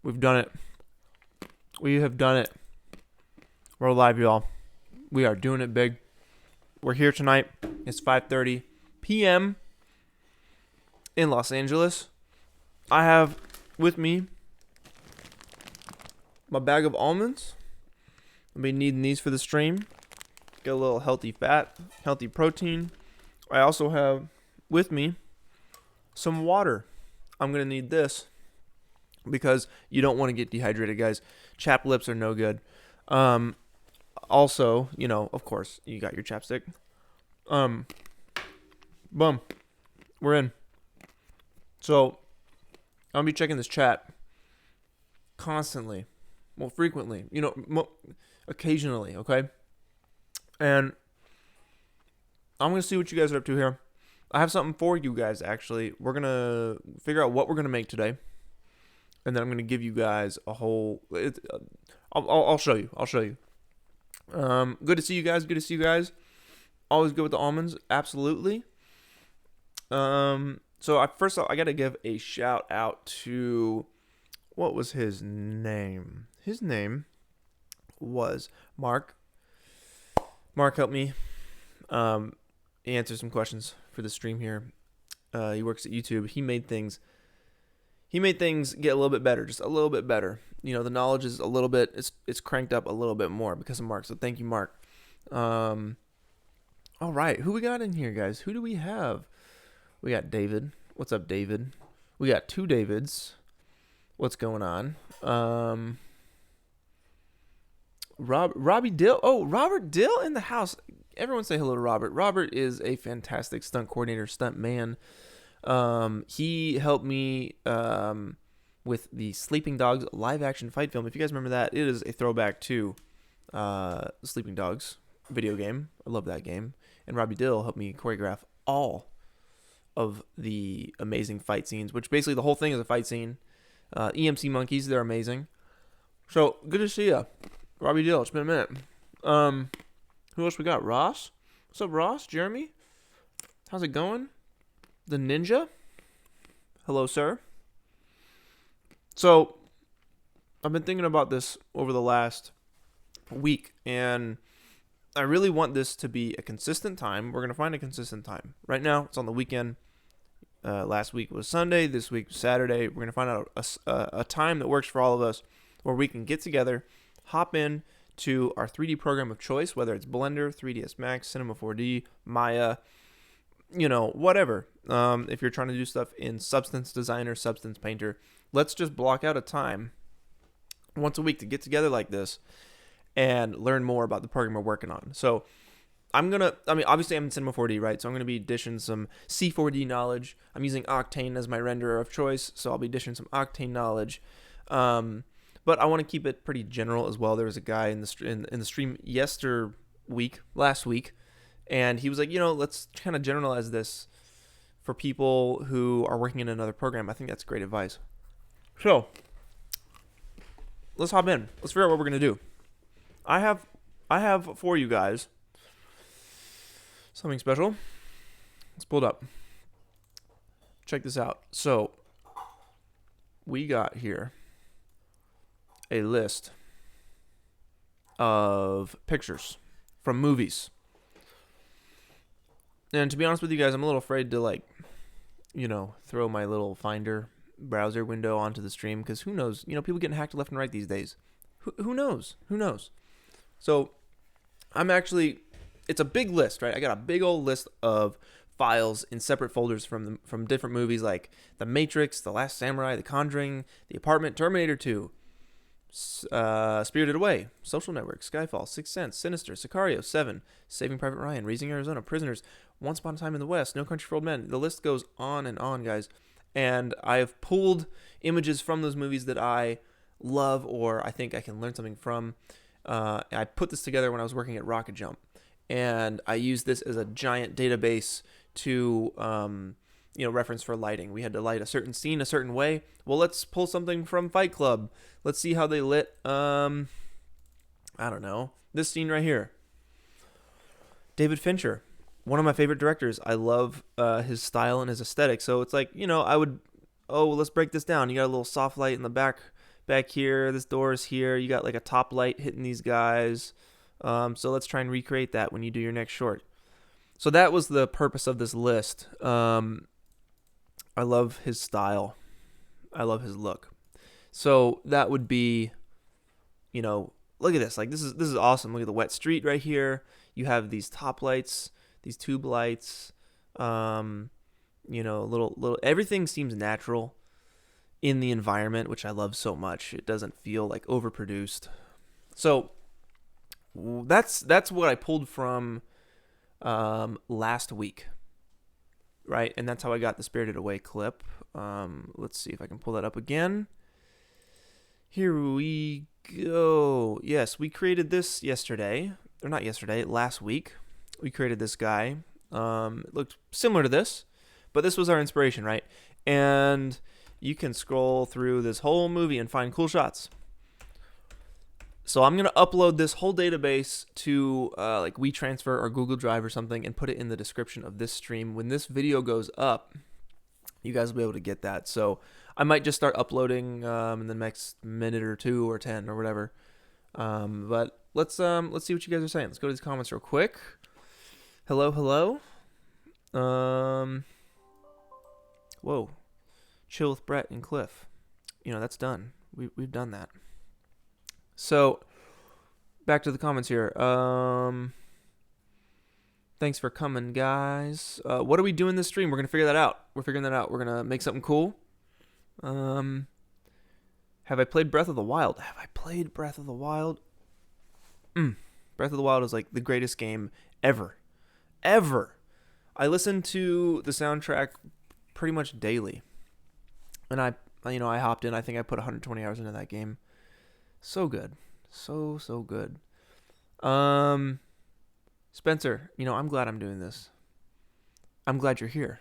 We've done it. We have done it. We're live, y'all. We are doing it big. We're here tonight. It's 5:30 p.m. in Los Angeles. I have with me my bag of almonds. I'll be needing these for the stream. Get a little healthy fat, healthy protein. I also have with me some water. I'm going to need this because you don't want to get dehydrated, guys. Chapped lips are no good. Also, of course, you got your chapstick. Boom. We're in. So, I'll be checking this chat constantly. Well, frequently. Occasionally, okay? And I'm going to see what you guys are up to here. I have something for you guys, actually. We're going to figure out what we're going to make today. And then I'm going to give you guys a whole... I'll show you. Good to see you guys. Always good with the almonds. Absolutely. So first off, I got to give a shout out to... What was his name? His name was Mark. Mark helped me answer some questions for the stream here. He works at YouTube. He made things get a little bit better, just a little bit better. The knowledge is a little bit, it's cranked up a little bit more because of Mark. So thank you, Mark. All right, who we got in here, guys? Who do we have? We got David. What's up, David? We got two Davids. What's going on? Robbie Dill. Oh, Robert Dill in the house. Everyone say hello to Robert. Robert is a fantastic stunt coordinator, stunt man. He helped me with the Sleeping Dogs live action fight film. If you guys remember that, it is a throwback to Sleeping Dogs video game. I love that game. And Robbie Dill helped me choreograph all of the amazing fight scenes, which basically the whole thing is a fight scene. EMC Monkeys, they're amazing. So, good to see ya. Robbie Dill, it's been a minute. Who else we got? Ross? What's up, Ross? Jeremy? How's it going? The Ninja? Hello, sir. So, I've been thinking about this over the last week, and I really want this to be a consistent time. We're going to find a consistent time. Right now, it's on the weekend. Last week was Sunday. This week was Saturday. We're going to find out a time that works for all of us where we can get together, hop in to our 3D program of choice, whether it's Blender, 3ds Max, Cinema 4D, Maya, whatever. If you're trying to do stuff in Substance Designer, Substance Painter, let's just block out a time once a week to get together like this and learn more about the program we're working on. So obviously I'm in Cinema 4D, right? So I'm going to be dishing some C4D knowledge. I'm using Octane as my renderer of choice, so I'll be dishing some Octane knowledge. But I want to keep it pretty general as well. There was a guy in the stream last week, and he was like, let's kind of generalize this for people who are working in another program. I think that's great advice. So, let's hop in. Let's figure out what we're going to do. I have for you guys something special. Let's pull it up. Check this out. So, we got here a list of pictures from movies. And to be honest with you guys, I'm a little afraid to throw my little Finder browser window onto the stream because who knows? People getting hacked left and right these days. Who knows? So it's a big list, right? I got a big old list of files in separate folders from different movies like The Matrix, The Last Samurai, The Conjuring, The Apartment, Terminator 2, Spirited Away, Social Network, Skyfall, Sixth Sense, Sinister, Sicario, Seven, Saving Private Ryan, Raising Arizona, Prisoners, Once Upon a Time in the West, No Country for Old Men. The list goes on and on, guys. And I have pulled images from those movies that I love or I think I can learn something from. I put this together when I was working at Rocket Jump. And I used this as a giant database to reference for lighting. We had to light a certain scene a certain way. Well, let's pull something from Fight Club. Let's see how they lit, I don't know, this scene right here. David Fincher, one of my favorite directors. I love his style and his aesthetic. So it's like, let's break this down. You got a little soft light in the back here. This door is here. You got like a top light hitting these guys. So let's try and recreate that when you do your next short. So that was the purpose of this list. I love his style. I love his look. So that would be, look at this. Like this is awesome. Look at the wet street right here. You have these top lights, these tube lights. Little everything seems natural in the environment, which I love so much. It doesn't feel like overproduced. So that's what I pulled from last week. Right, and that's how I got the Spirited Away clip. Let's see if I can pull that up again. Here we go. Yes, we created this last week. We created this guy. It looked similar to this, but this was our inspiration, right? And you can scroll through this whole movie and find cool shots. So I'm going to upload this whole database to like WeTransfer or Google Drive or something and put it in the description of this stream. When this video goes up, you guys will be able to get that. So I might just start uploading in the next minute or 2 or 10 or whatever. But let's see what you guys are saying. Let's go to these comments real quick. Hello. Whoa. Chill with Brett and Cliff. That's done. We've done that. So, back to the comments here. Thanks for coming, guys. What are we doing this stream? We're going to figure that out. We're figuring that out. We're going to make something cool. Have I played Breath of the Wild? Breath of the Wild is like the greatest game ever. I listen to the soundtrack pretty much daily. And I hopped in. I think I put 120 hours into that game. So good. So good. Spencer, I'm glad I'm doing this. I'm glad you're here.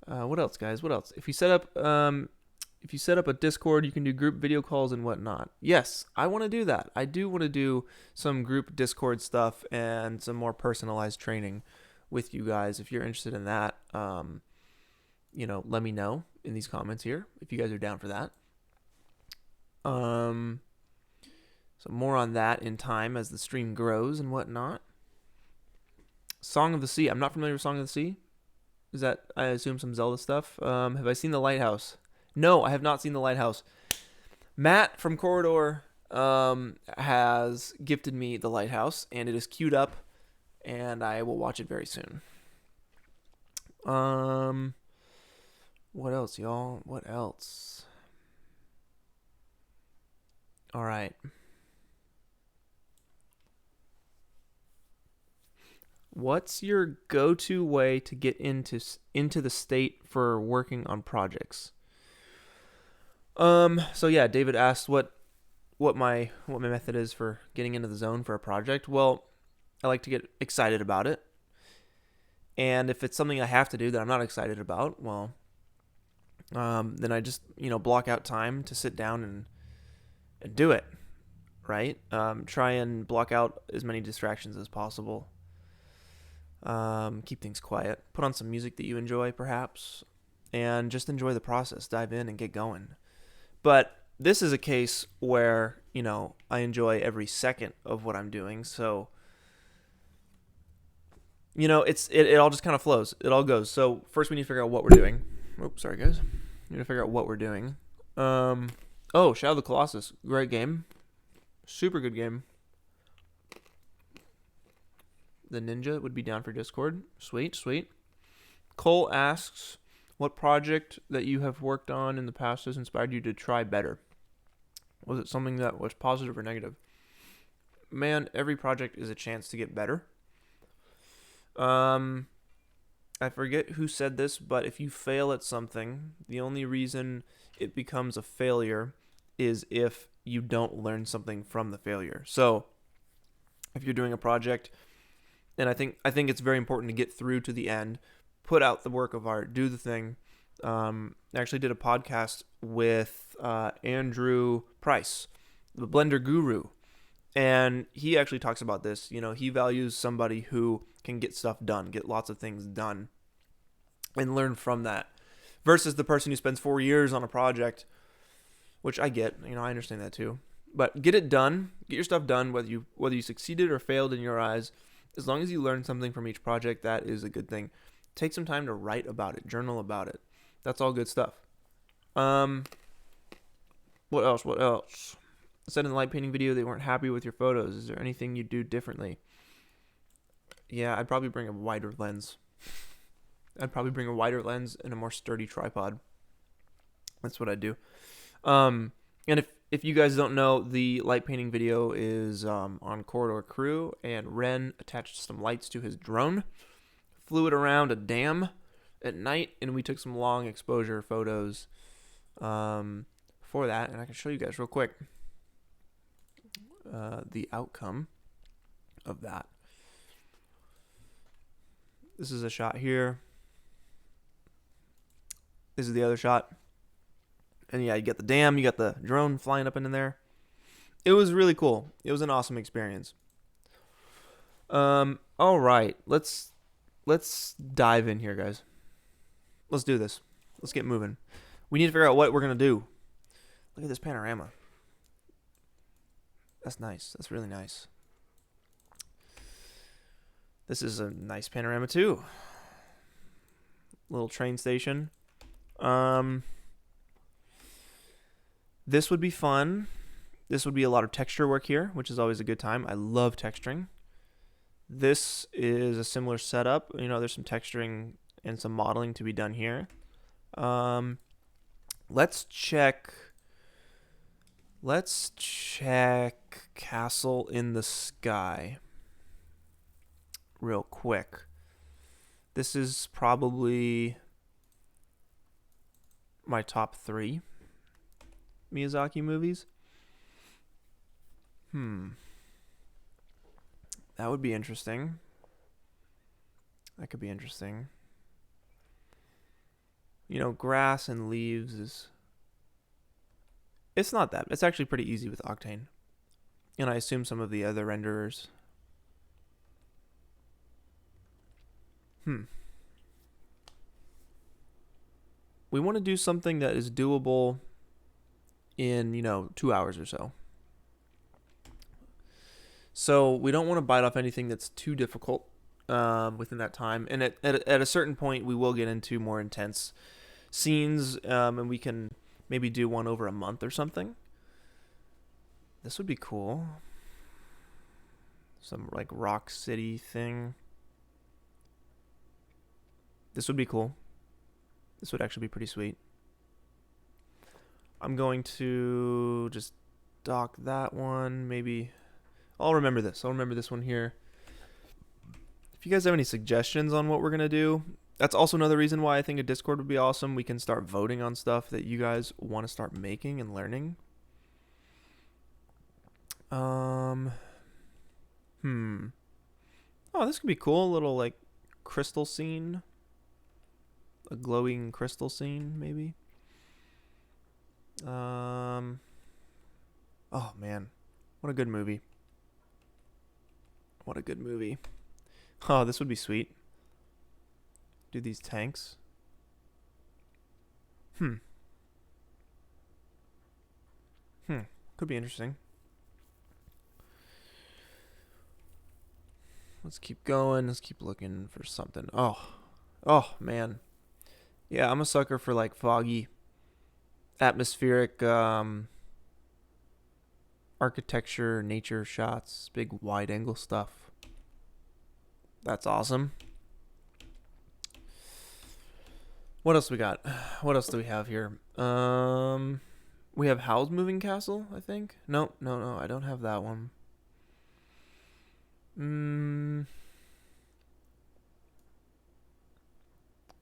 What else, guys? What else? If you set up a Discord, you can do group video calls and whatnot. Yes, I want to do that. I do want to do some group Discord stuff and some more personalized training with you guys. If you're interested in that, let me know in these comments here if you guys are down for that. So more on that in time as the stream grows and whatnot. Song of the Sea. I'm not familiar with Song of the Sea. Is that, I assume, some Zelda stuff? Have I seen The Lighthouse? No, I have not seen The Lighthouse. Matt from Corridor has gifted me The Lighthouse, and it is queued up, and I will watch it very soon. What else, y'all? What else? All right. What's your go-to way to get into the state for working on projects? So yeah, David asked what my method is for getting into the zone for a project. Well, I like to get excited about it. And if it's something I have to do that I'm not excited about, well, then I just, block out time to sit down and do it, right? Try and block out as many distractions as possible. Keep things quiet. Put on some music that you enjoy, perhaps, and just enjoy the process. Dive in and get going. But this is a case where, I enjoy every second of what I'm doing. So, it all just kind of flows. It all goes. So first we need to figure out what we're doing. Oops, sorry guys. We need to figure out what we're doing. Shadow of the Colossus. Great game. Super good game. The Ninja would be down for Discord. Sweet. Cole asks, what project that you have worked on in the past has inspired you to try better? Was it something that was positive or negative? Man, every project is a chance to get better. I forget who said this, but if you fail at something, the only reason it becomes a failure is if you don't learn something from the failure. So, if you're doing a project, and I think it's very important to get through to the end, put out the work of art, do the thing. I actually did a podcast with Andrew Price, the Blender Guru, and he actually talks about this. He values somebody who can get stuff done, get lots of things done, and learn from that, versus the person who spends 4 years on a project which I get. You know, I understand that too. But get it done. Get your stuff done, whether you succeeded or failed in your eyes. As long as you learn something from each project, that is a good thing. Take some time to write about it, journal about it. That's all good stuff. What else? What else? Said in the light painting video they weren't happy with your photos. Is there anything you'd do differently? Yeah, I'd probably bring a wider lens. I'd probably bring a wider lens and a more sturdy tripod. That's what I'd do. And if you guys don't know, the light painting video is on Corridor Crew, and Ren attached some lights to his drone, flew it around a dam at night, and we took some long exposure photos for that, and I can show you guys real quick the outcome of that. This is a shot here. This is the other shot. And yeah, you get the dam, you got the drone flying up in there. It was really cool. It was an awesome experience. All right, let's dive in here, guys. Let's do this. Let's get moving. We need to figure out what we're gonna do. Look at this panorama. That's nice. That's really nice. This is a nice panorama too. Little train station. This would be fun. This would be a lot of texture work here, which is always a good time. I love texturing. This is a similar setup. You know, there's some texturing and some modeling to be done here. Let's check Castle in the Sky real quick. This is probably my top 3 Miyazaki movies. That would be interesting. That could be interesting. You know, grass and leaves is... It's not that. It's actually pretty easy with Octane. And I assume some of the other renderers. We want to do something that is doable in, 2 hours or so. So we don't want to bite off anything that's too difficult within that time. And at a certain point, we will get into more intense scenes, and we can maybe do one over a month or something. This would be cool. Some like rock city thing. This would be cool. This would actually be pretty sweet. I'm going to just dock that one. Maybe I'll remember this. I'll remember this one here. If you guys have any suggestions on what we're going to do, that's also another reason why I think a Discord would be awesome. We can start voting on stuff that you guys want to start making and learning. Oh, this could be cool. A little like crystal scene. A glowing crystal scene, maybe. Oh man, what a good movie. What a good movie. Oh, this would be sweet. Do these tanks. Could be interesting. Let's keep going. Let's keep looking for something. Oh man. Yeah, I'm a sucker for like foggy, atmospheric architecture, nature shots, big wide angle stuff. That's awesome. What else we got? What else do we have here? We have Howl's Moving Castle, I think. No, I don't have that one.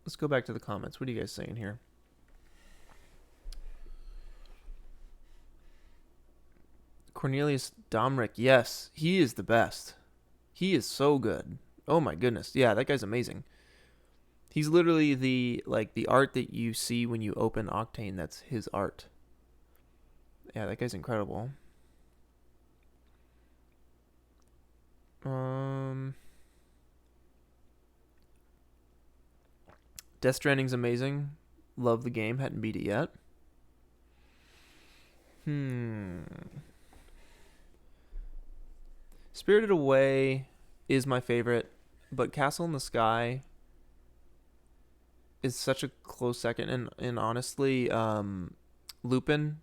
Let's go back to the comments. What are you guys saying here? Cornelius Domrick. Yes, he is the best. He is so good. Oh my goodness. Yeah, that guy's amazing. He's literally the art that you see when you open Octane. That's his art. Yeah, that guy's incredible. Death Stranding's amazing. Love the game. Hadn't beat it yet. Spirited Away is my favorite, but Castle in the Sky is such a close second. And honestly, Lupin,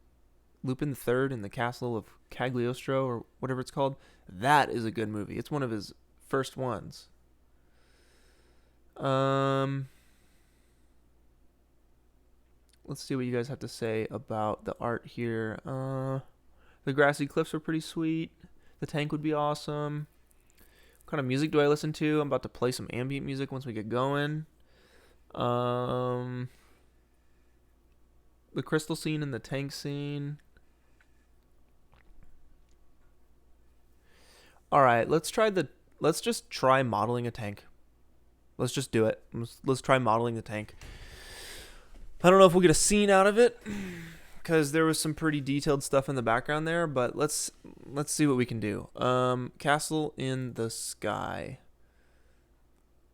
Lupin the Third in the Castle of Cagliostro or whatever it's called, that is a good movie. It's one of his first ones. Let's see what you guys have to say about the art here. The grassy cliffs are pretty sweet. The tank would be awesome. What kind of music do I listen to? I'm about to play some ambient music once we get going. The crystal scene and the tank scene. All right, let's just try modeling a tank. Let's just do it. Let's try modeling the tank. I don't know if we'll get a scene out of it because there was some pretty detailed stuff in the background there, but let's see what we can do. Castle in the Sky.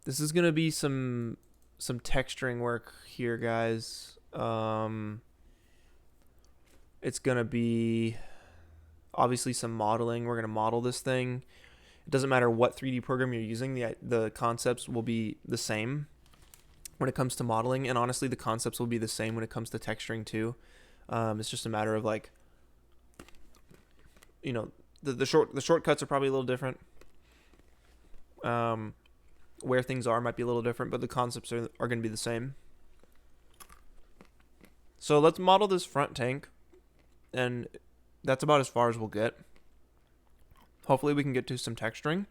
This is gonna be some texturing work here, guys. It's gonna be obviously some modeling. We're gonna model this thing. It doesn't matter what 3D program you're using, the concepts will be the same when it comes to modeling, and honestly the concepts will be the same when it comes to texturing too. It's just a matter of like, you know, the shortcuts are probably a little different. Where things are might be a little different, but the concepts are going to be the same. So let's model this front tank, and that's about as far as we'll get. Hopefully we can get to some texturing.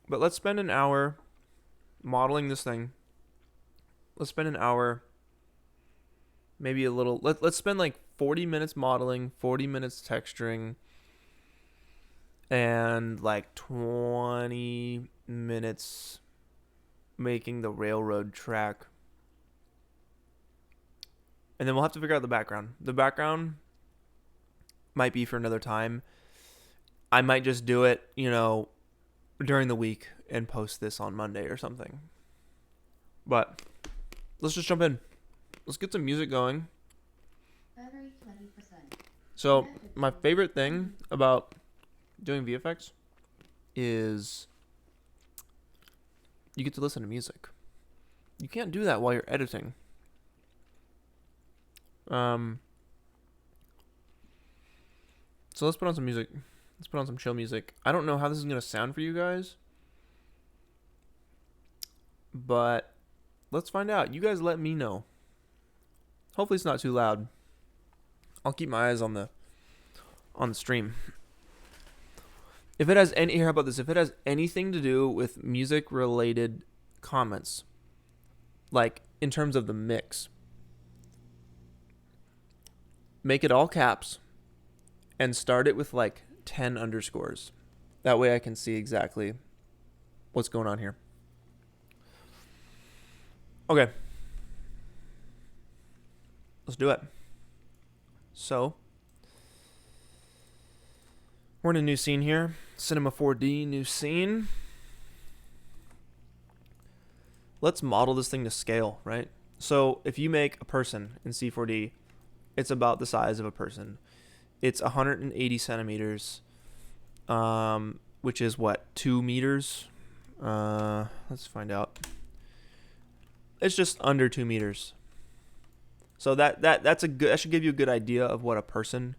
But let's spend an hour modeling this thing. Let's spend an hour, maybe a little. Let's spend like 40 minutes modeling, 40 minutes texturing, and like 20 minutes making the railroad track. And then we'll have to figure out the background. The background might be for another time. I might just do it, during the week and post this on Monday or something. But let's just jump in. Let's get some music going. Battery 20%. So my favorite thing about doing VFX is you get to listen to music. You can't do that while you're editing. So let's put on some music. Let's put on some chill music. I don't know how this is going to sound for you guys, but let's find out. You guys let me know. Hopefully it's not too loud. I'll keep my eyes on the stream. If it has how about this? If it has anything to do with music related comments, like in terms of the mix, make it all caps and start it with like 10 underscores. That way I can see exactly what's going on here. Okay. Let's do it. So, we're in a new scene here. Cinema 4D, new scene. Let's model this thing to scale, right? So, if you make a person in C4D, it's about the size of a person. It's 180 centimeters, which is what, 2 meters? Let's find out. It's just under 2 meters. So that should give you a good idea of what a person,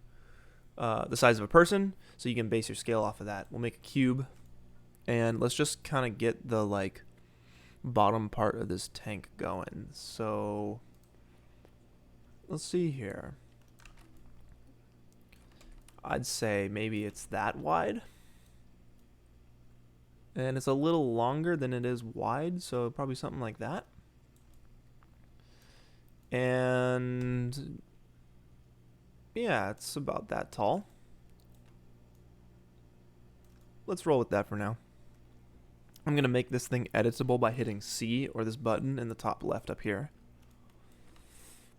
the size of a person, so you can base your scale off of that. We'll make a cube, and let's just kind of get the like bottom part of this tank going. So let's see here. I'd say maybe it's that wide. And it's a little longer than it is wide, so probably something like that. And yeah, it's about that tall. Let's roll with that for now. I'm going to make this thing editable by hitting C or this button in the top left up here.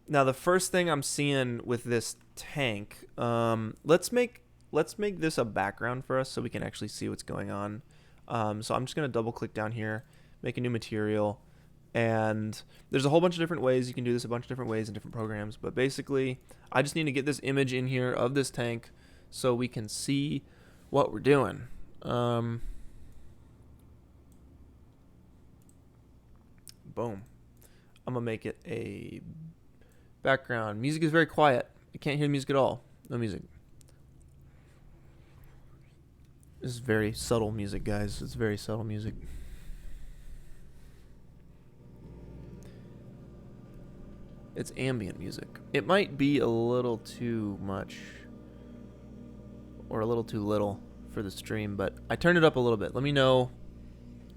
Now the first thing I'm seeing with this tank, let's make this a background for us so we can actually see what's going on. So I'm just going to double click down here, make a new material, And there's a whole bunch of different ways you can do this, a bunch of different ways in different programs. But basically, I just need to get this image in here of this tank so we can see what we're doing. Boom. I'm going to make it a background. Music is very quiet. I can't hear the music at all. No music. This is very subtle music, guys. It's very subtle music. It's ambient music. It might be a little too much or a little too little for the stream, but I turned it up a little bit. Let me know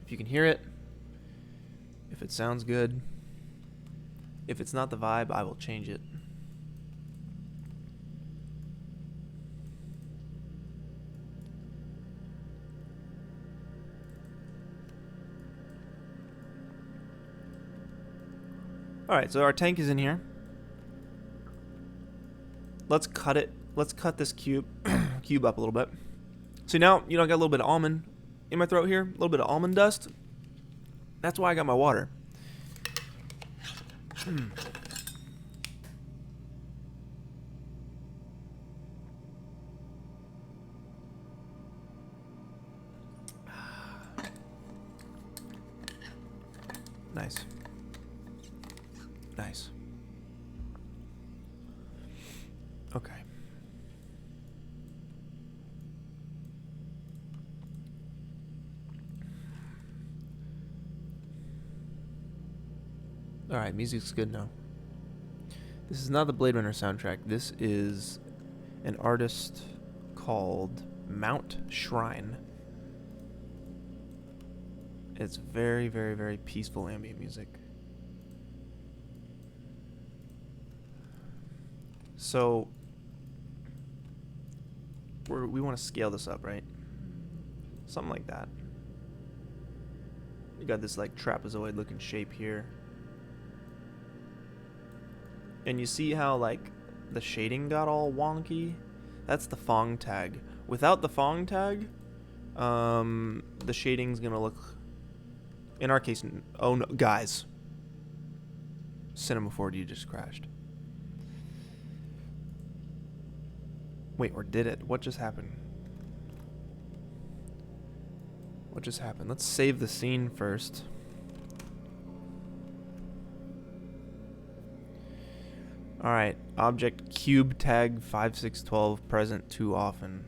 if you can hear it, if it sounds good. If it's not the vibe, I will change it. Alright, so our tank is in here. Let's cut it. Let's cut this cube up a little bit. So now, you know, I got a little bit of almond in my throat here. A little bit of almond dust. That's why I got my water. Nice. Nice. Okay. Alright, music's good now. This is not the Blade Runner soundtrack. This is an artist called Mount Shrine. It's very, very, very peaceful ambient music. So, we want to scale this up, right? Something like that. You got this like trapezoid looking shape here. And you see how like the shading got all wonky? That's the Fong tag. Without the Fong tag, the shading's gonna look, in our case, oh no, guys. Cinema 4D just crashed. Wait, or did it? What just happened? What just happened? Let's save the scene first. Alright, object cube tag 5612 present too often.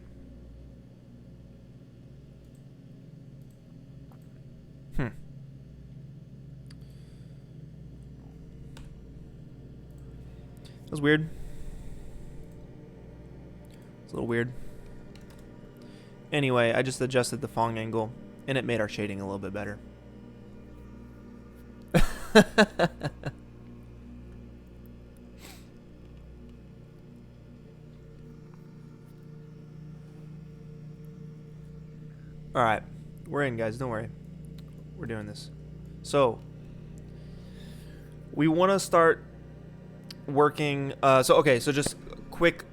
That was weird. It's a little weird. Anyway, I just adjusted the Fong angle, and it made our shading a little bit better. Alright, we're in, guys. Don't worry. We're doing this. So, we want to start working. So just quick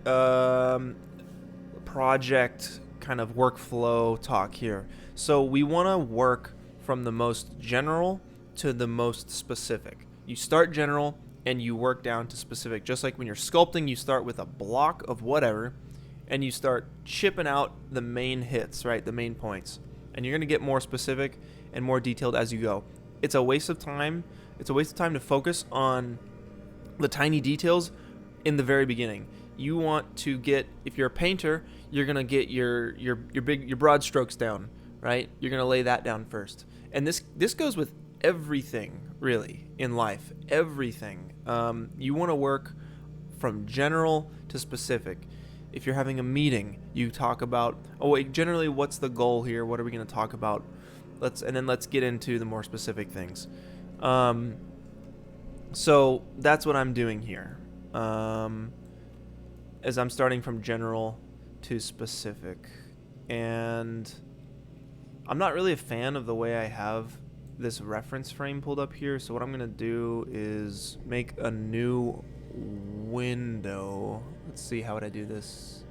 project kind of workflow talk here. So we want to work from the most general to the most specific. You start general and you work down to specific. Just like when you're sculpting, you start with a block of whatever and you start chipping out the main hits, right? The main points. And you're going to get more specific and more detailed as you go. It's a waste of time. It's a waste of time to focus on the tiny details in the very beginning. You want to get, if you're a painter, you're gonna get your broad strokes down, right? You're gonna lay that down first. And this goes with everything really in life. Everything. You want to work from general to specific. If you're having a meeting, you talk about, oh wait, generally what's the goal here? What are we gonna talk about? Let's get into the more specific things. So that's what I'm doing here. As I'm starting from general to specific. And I'm not really a fan of the way I have this reference frame pulled up here. So what I'm going to do is make a new window. Let's see, how would I do this?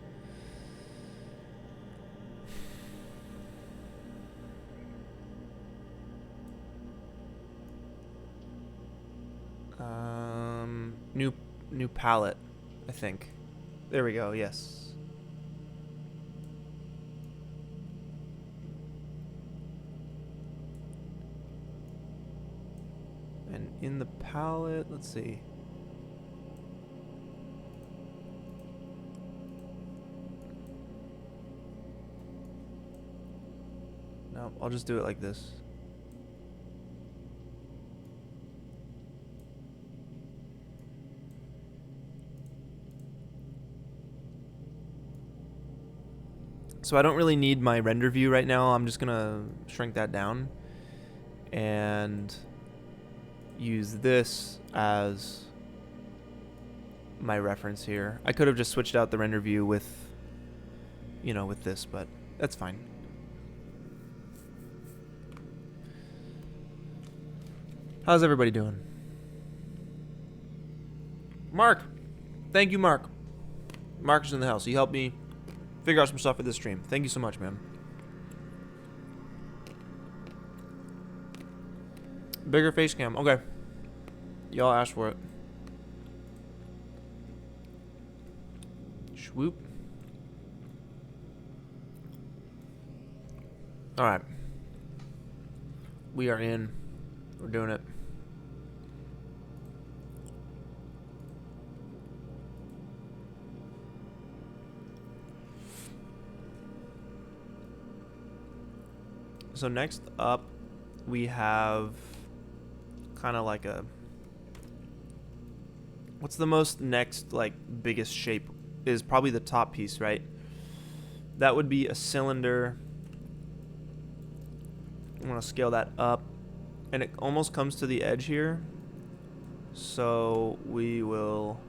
new palette, I think. There we go, yes. And in the palette, let's see. No, I'll just do it like this. So I don't really need my render view right now. I'm just gonna shrink that down and use this as my reference here. I could have just switched out the render view with, you know, with this, but that's fine. How's everybody doing? Mark! Thank you, Mark. Mark is in the house. He helped me figure out some stuff for this stream. Thank you so much, man. Bigger face cam. Okay. Y'all asked for it. Swoop. Alright. We are in. We're doing it. So next up, we have kind of like a... What's the most next, like, biggest shape? Is probably the top piece, right? That would be a cylinder. I'm going to scale that up. And it almost comes to the edge here. So we will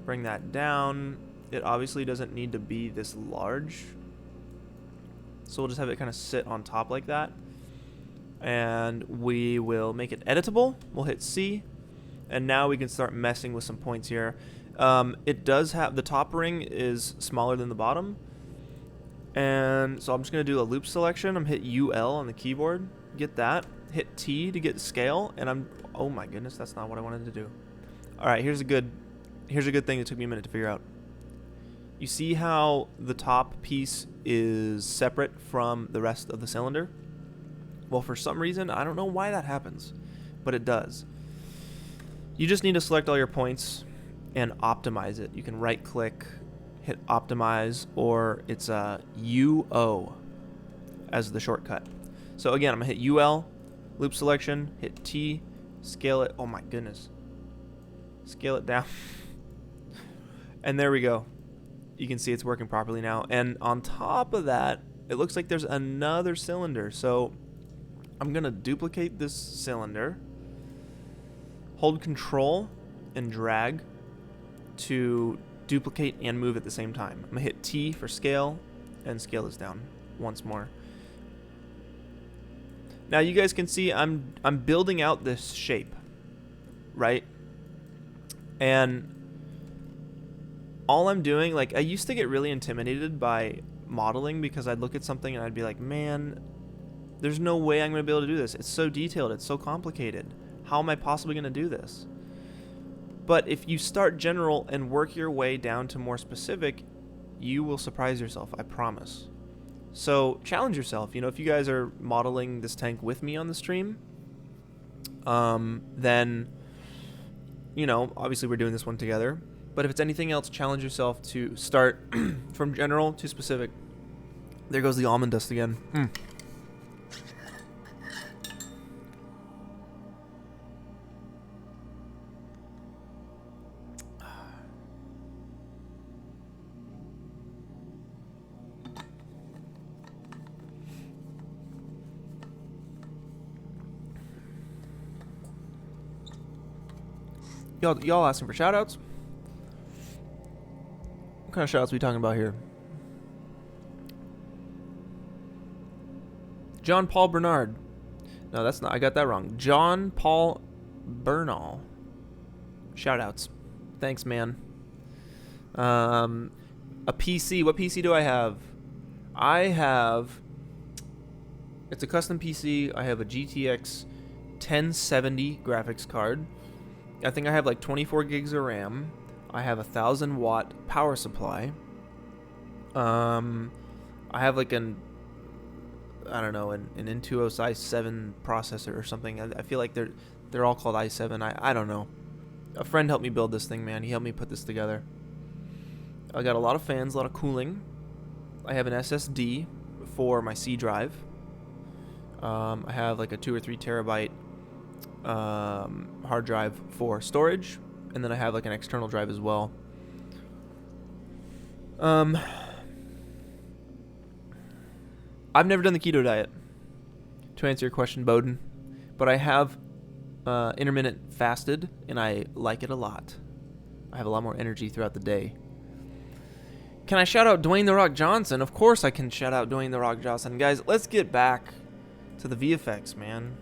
bring that down. It obviously doesn't need to be this large. So we'll just have it kind of sit on top like that. And we will make it editable. We'll hit C. And now we can start messing with some points here. It does have, the top ring is smaller than the bottom. And so I'm just going to do a loop selection. I'm hit UL on the keyboard. Get that. Hit T to get scale. And I'm, oh my goodness, that's not what I wanted to do. All right, here's a good thing that took me a minute to figure out. You see how the top piece is separate from the rest of the cylinder? Well, for some reason, I don't know why that happens, but it does. You just need to select all your points and optimize it. You can right click, hit optimize, or it's a UO as the shortcut. So again, I'm gonna hit UL, loop selection, hit T, scale it. Oh my goodness. Scale it down. And there we go. You can see it's working properly now. And on top of that, it looks like there's another cylinder. So I'm gonna duplicate this cylinder, hold Control and drag to duplicate and move at the same time. I'm gonna hit T for scale and scale this down once more. Now you guys can see I'm building out this shape, right? And all I'm doing, like, I used to get really intimidated by modeling because I'd look at something and I'd be like, man, there's no way I'm going to be able to do this. It's so detailed. It's so complicated. How am I possibly going to do this? But if you start general and work your way down to more specific, you will surprise yourself, I promise. So challenge yourself. You know, if you guys are modeling this tank with me on the stream, then, you know, obviously we're doing this one together. But if it's anything else, challenge yourself to start from general to specific. There goes the almond dust again. Y'all asking for shoutouts? What kind of shoutouts are we talking about here? John Paul Bernard. No, that's not. I got that wrong. John Paul Bernal. Shoutouts. Thanks, man. A PC. What PC do I have? I have... It's a custom PC. I have a GTX 1070 graphics card. I think I have like 24 gigs of RAM. I have 1,000 watt power supply. I have like I don't know, an Intuos i7 processor or something. I feel like they're all called i7. I don't know. A friend helped me build this thing, man. He helped me put this together. I got a lot of fans, a lot of cooling. I have an SSD for my C drive. I have like a 2 or 3 terabyte hard drive for storage, and then I have like an external drive as well. I've never done the keto diet, to answer your question, Bowden, but I have intermittent fasted, and I like it a lot. I have a lot more energy throughout the day. Can I shout out Dwayne The Rock Johnson? Of course I can shout out Dwayne The Rock Johnson. Guys, let's get back to the VFX, man.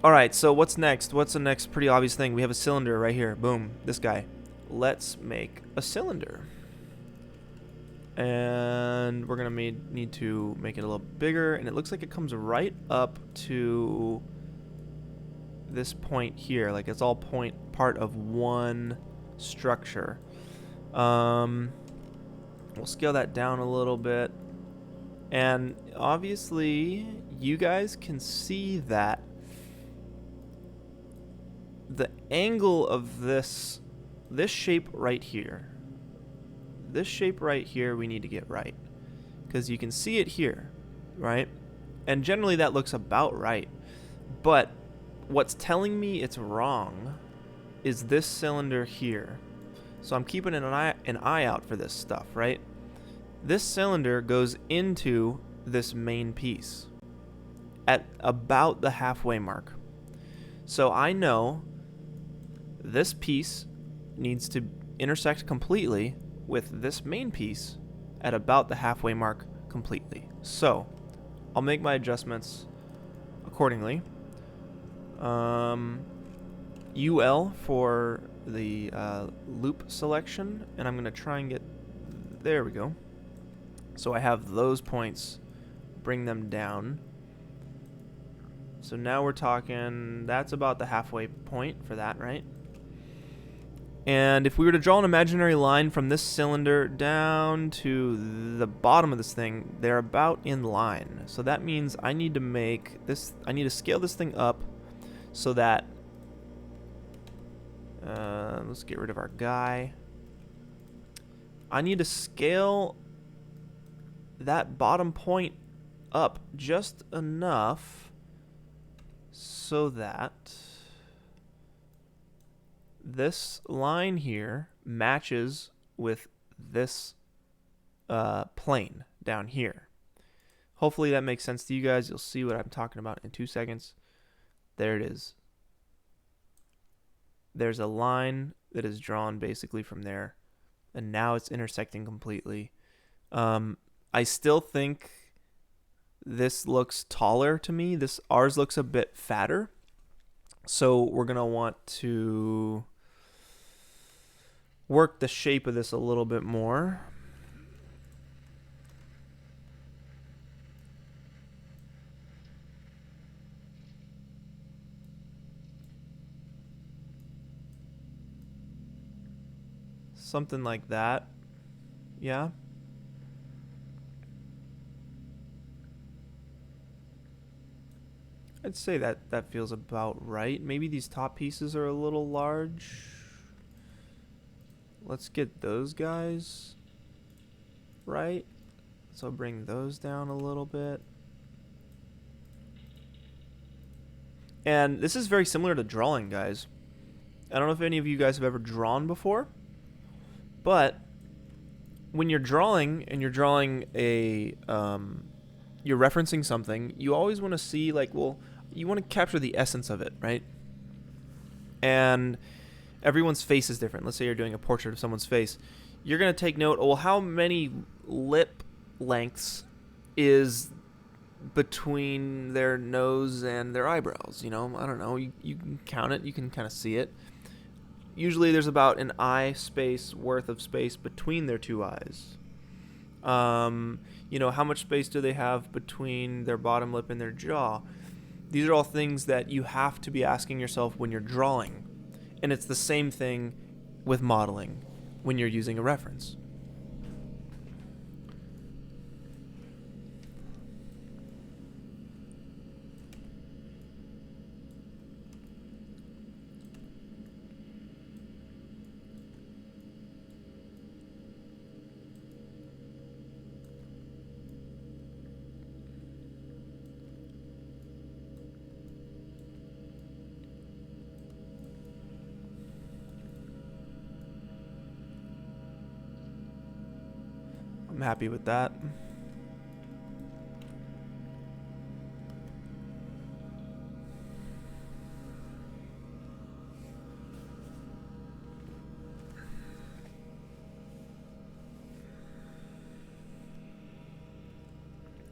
Alright, so what's next? What's the next pretty obvious thing? We have a cylinder right here. Boom. This guy. Let's make a cylinder. And we're going to need to make it a little bigger. And it looks like it comes right up to this point here. Like it's all part of one structure. We'll scale that down a little bit. And obviously, you guys can see that the angle of this shape right here, we need to get right. Because you can see it here, right? And generally that looks about right. But what's telling me it's wrong is this cylinder here. So I'm keeping an eye out for this stuff, right? This cylinder goes into this main piece at about the halfway mark. So I know this piece needs to intersect completely with this main piece at about the halfway mark completely. So I'll make my adjustments accordingly. UL for the loop selection, and I'm going to try and get, there we go. So I have those points, bring them down. So now we're talking, that's about the halfway point for that, right? And if we were to draw an imaginary line from this cylinder down to the bottom of this thing, they're about in line. So that means I need to scale this thing up so that, let's get rid of our guy. I need to scale that bottom point up just enough so that this line here matches with this plane down here. Hopefully that makes sense to you guys. You'll see what I'm talking about in 2 seconds. There it is. There's a line that is drawn basically from there, and now it's intersecting completely. I still think this looks taller to me. Ours looks a bit fatter. So we're going to want to work the shape of this a little bit more. Something like that. Yeah. I'd say that feels about right. Maybe these top pieces are a little large. Let's get those guys right. So bring those down a little bit. And this is very similar to drawing, guys. I don't know if any of you guys have ever drawn before, but when you're drawing and you're drawing you're referencing something, you always want to see, like, well, you want to capture the essence of it, right? And everyone's face is different. Let's say you're doing a portrait of someone's face. You're going to take note, well, how many lip lengths is between their nose and their eyebrows? You know, I don't know. You can count it. You can kind of see it. Usually there's about an eye space worth of space between their two eyes. You know, how much space do they have between their bottom lip and their jaw? These are all things that you have to be asking yourself when you're drawing. And it's the same thing with modeling when you're using a reference. I'm happy with that.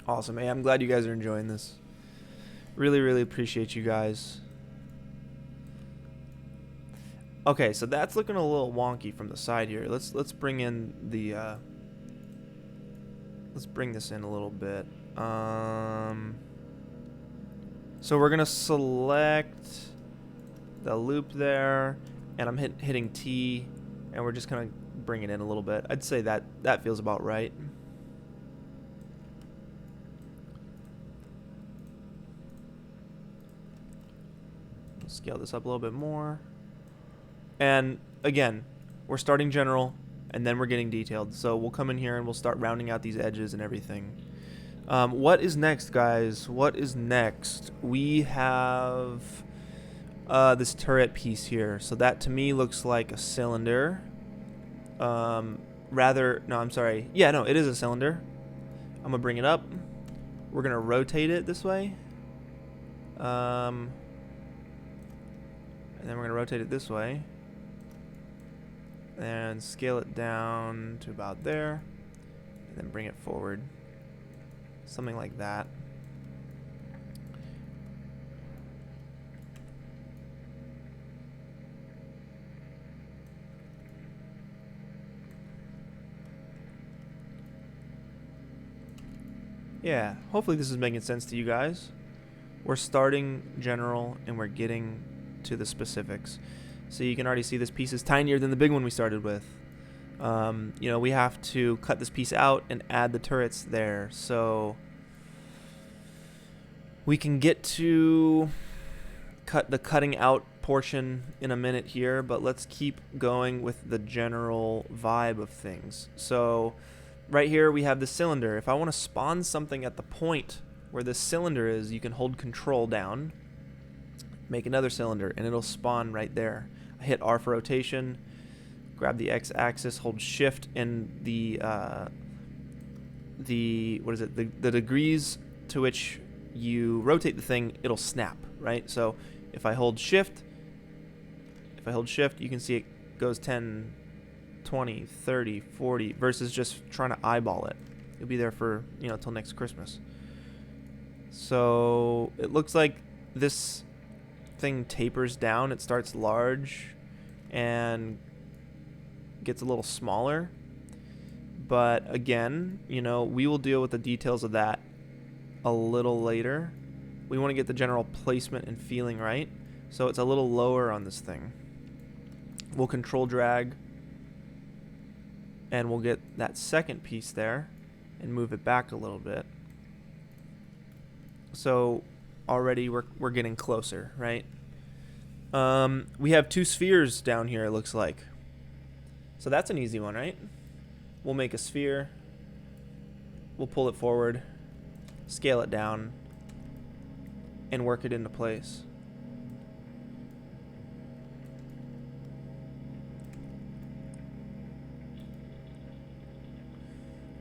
Awesome. Hey, I'm glad you guys are enjoying this. Really, really appreciate you guys. Okay, so that's looking a little wonky from the side here. Let's bring in the let's bring this in a little bit. So we're gonna select the loop there, and I'm hitting T, and we're just gonna bring it in a little bit. I'd say that feels about right. Scale this up a little bit more. And again, we're starting general, and then we're getting detailed. So we'll come in here and we'll start rounding out these edges and everything. What is next, guys? What is next? We have this turret piece here. So that to me looks like a cylinder. No, I'm sorry. Yeah, no, it is a cylinder. I'm gonna bring it up. We're gonna rotate it this way. And then we're gonna rotate it this way. And scale it down to about there. And then bring it forward. Something like that. Yeah, hopefully this is making sense to you guys. We're starting general and we're getting to the specifics. So you can already see this piece is tinier than the big one we started with. You know, we have to cut this piece out and add the turrets there. So we can get to the cutting out portion in a minute here, but let's keep going with the general vibe of things. So right here we have the cylinder. If I want to spawn something at the point where this cylinder is, you can hold control down, make another cylinder, and it'll spawn right there. I hit R for rotation, grab the x-axis, hold shift, and the degrees to which you rotate the thing, it'll snap, right? So if I hold shift, you can see it goes 10, 20, 30, 40 versus just trying to eyeball it. You'll be there for, you know, till next Christmas. So it looks like this thing tapers down. It starts large and gets a little smaller. But again, you know, we will deal with the details of that a little later. We want to get the general placement and feeling right. So it's a little lower on this thing. We'll control drag and we'll get that second piece there and move it back a little bit. So already we're getting closer, right? We have two spheres down here, it looks like. So that's an easy one, right? We'll make a sphere. We'll pull it forward, scale it down, and work it into place.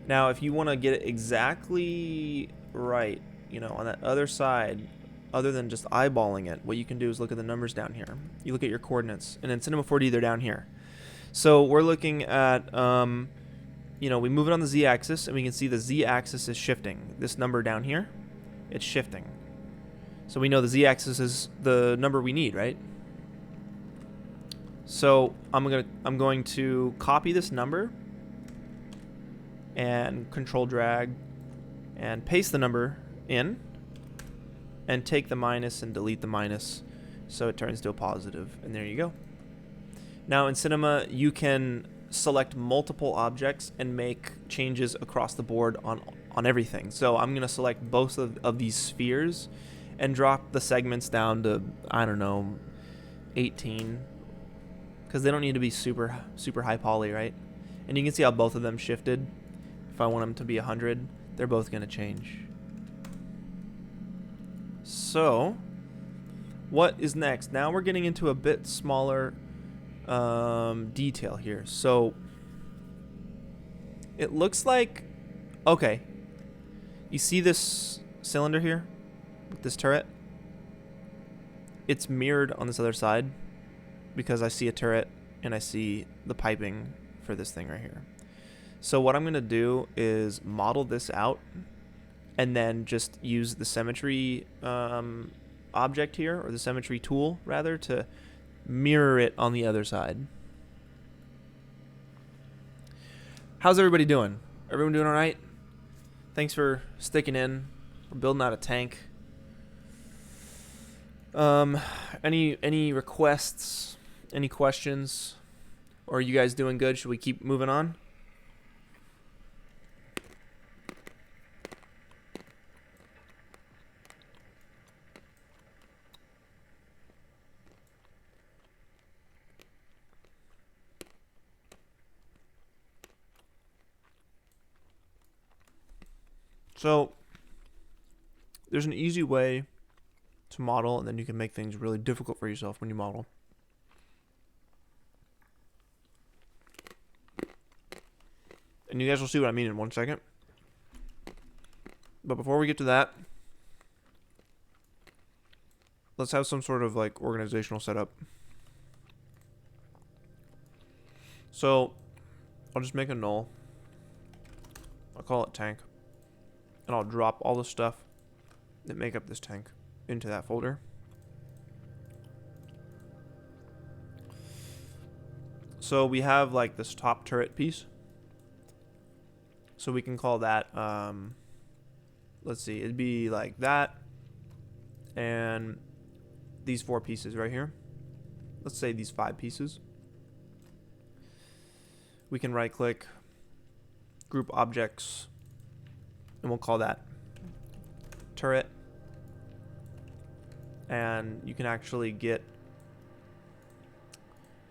Now, if you want to get it exactly right, you know, on that other side, other than just eyeballing it, what you can do is look at the numbers down here. You look at your coordinates, and in Cinema 4D, they're down here. So we're looking at, you know, we move it on the z-axis, and we can see the z-axis is shifting. This number down here, it's shifting. So we know the z-axis is the number we need, right? So I'm going to copy this number and control drag and paste the number in and take the minus and delete the minus so it turns to a positive, and there you go. Now in Cinema, you can select multiple objects and make changes across the board on everything. So I'm going to select both of these spheres and drop the segments down to, I don't know, 18, because they don't need to be super high poly, right? And you can see how both of them shifted. If I want them to be 100, they're both going to change. So what is next? Now we're getting into a bit smaller detail here. So it looks like, okay, you see this cylinder here with this turret? It's mirrored on this other side because I see a turret and I see the piping for this thing right here. So what I'm going to do is model this out and then just use the symmetry object here, or the symmetry tool rather, to mirror it on the other side. How's everybody doing? Everyone doing all right? Thanks for sticking in. We're building out a tank. Any requests? Any questions? Or are you guys doing good? Should we keep moving on? So there's an easy way to model, and then you can make things really difficult for yourself when you model. And you guys will see what I mean in 1 second. But before we get to that, let's have some sort of like organizational setup. So I'll just make a null. I'll call it tank. And I'll drop all the stuff that make up this tank into that folder. So we have like this top turret piece. So we can call that, let's see, it'd be like that. And these 4 pieces right here. Let's say these 5 pieces. We can right click, group objects, and we'll call that turret. And you can actually get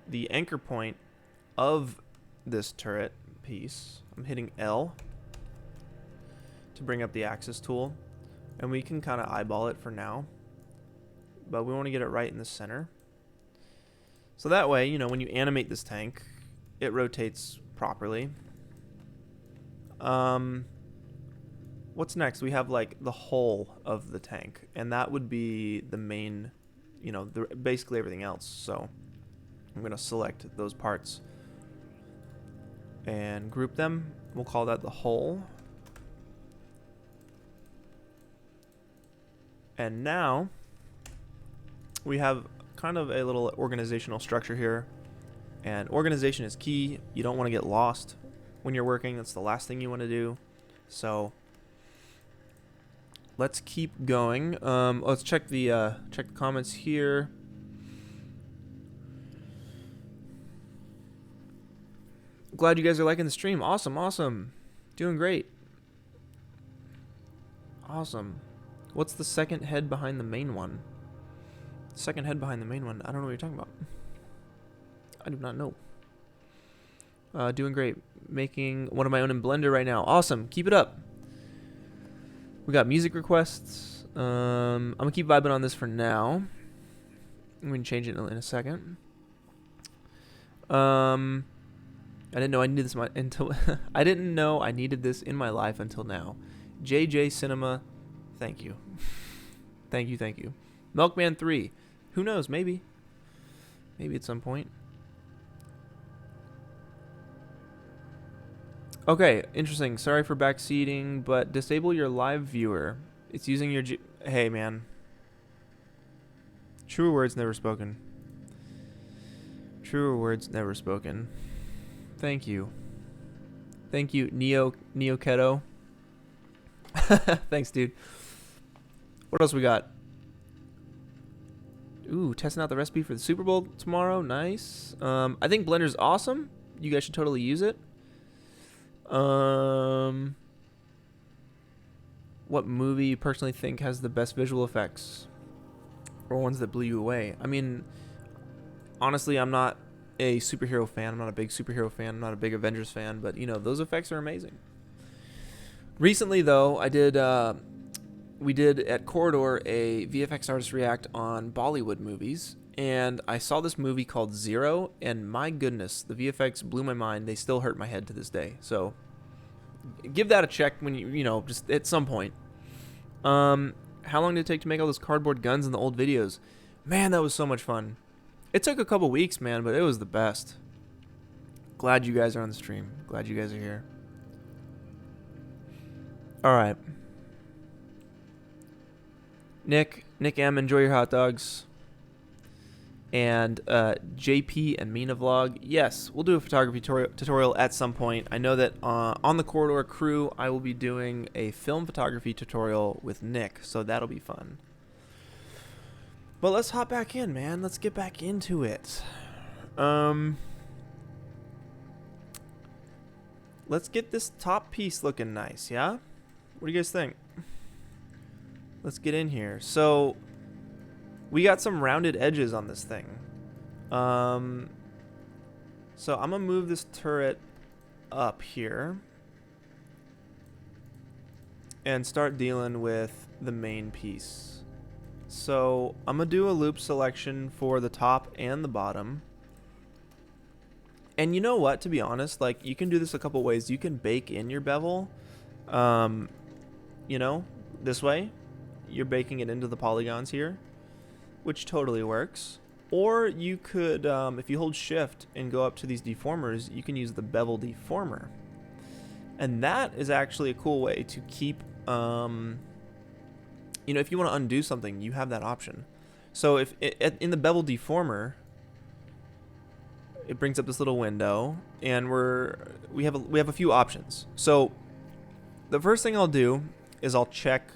the anchor point of this turret piece. I'm hitting L to bring up the axis tool, and we can kind of eyeball it for now, but we want to get it right in the center. So that way, you know, when you animate this tank, it rotates properly. What's next? We have like the hull of the tank, and that would be the main, you know, basically everything else. So I'm going to select those parts and group them. We'll call that the hull. And now we have kind of a little organizational structure here, and organization is key. You don't want to get lost when you're working. That's the last thing you want to do. So let's keep going. Let's check the comments here. Glad you guys are liking the stream. Awesome. Doing great. Awesome. What's the second head behind the main one? Second head behind the main one. I don't know what you're talking about. I do not know. Doing great. Making one of my own in Blender right now. Awesome. Keep it up. We got music requests. I'm gonna keep vibing on this for now. I'm gonna change it in a second. I didn't know I needed this until I didn't know I needed this in my life until now. JJ Cinema, thank you. Thank you. Milkman 3. Who knows? Maybe at some point. Okay, interesting. Sorry for backseating, but disable your live viewer. It's using your hey, man. Truer words never spoken. Thank you, Neo Keto. Thanks, dude. What else we got? Ooh, testing out the recipe for the Super Bowl tomorrow. Nice. I think Blender's awesome. You guys should totally use it. What movie you personally think has the best visual effects? Or ones that blew you away? I mean, honestly, I'm not a superhero fan. I'm not a big superhero fan. I'm not a big Avengers fan. But, you know, those effects are amazing. Recently, though, we did at Corridor a VFX artist react on Bollywood movies, and I saw this movie called Zero, and my goodness, the VFX blew my mind. They still hurt my head to this day. So give that a check when you know, just at some point. How long did it take to make all those cardboard guns in the old videos? Man, that was so much fun. It took a couple weeks, man, but it was the best. Glad you guys are on the stream. Glad you guys are here. All right. Nick M, enjoy your hot dogs. And JP and Mina vlog. Yes, we'll do a photography tutorial at some point. I know that on the Corridor crew, I will be doing a film photography tutorial with Nick, so that'll be fun. But let's hop back in, man. Let's get back into it. Let's get this top piece looking nice, yeah? What do you guys think? Let's get in here. So we got some rounded edges on this thing. So I'm gonna move this turret up here and start dealing with the main piece. So I'm gonna do a loop selection for the top and the bottom. And you know what, to be honest, like, you can do this a couple ways. You can bake in your bevel, you know, this way. You're baking it into the polygons here, which totally works. Or you could, if you hold shift and go up to these deformers, you can use the bevel deformer. And that is actually a cool way to keep, you know, if you want to undo something, you have that option. So if in the bevel deformer, it brings up this little window, and we have a few options. So the first thing I'll do is I'll check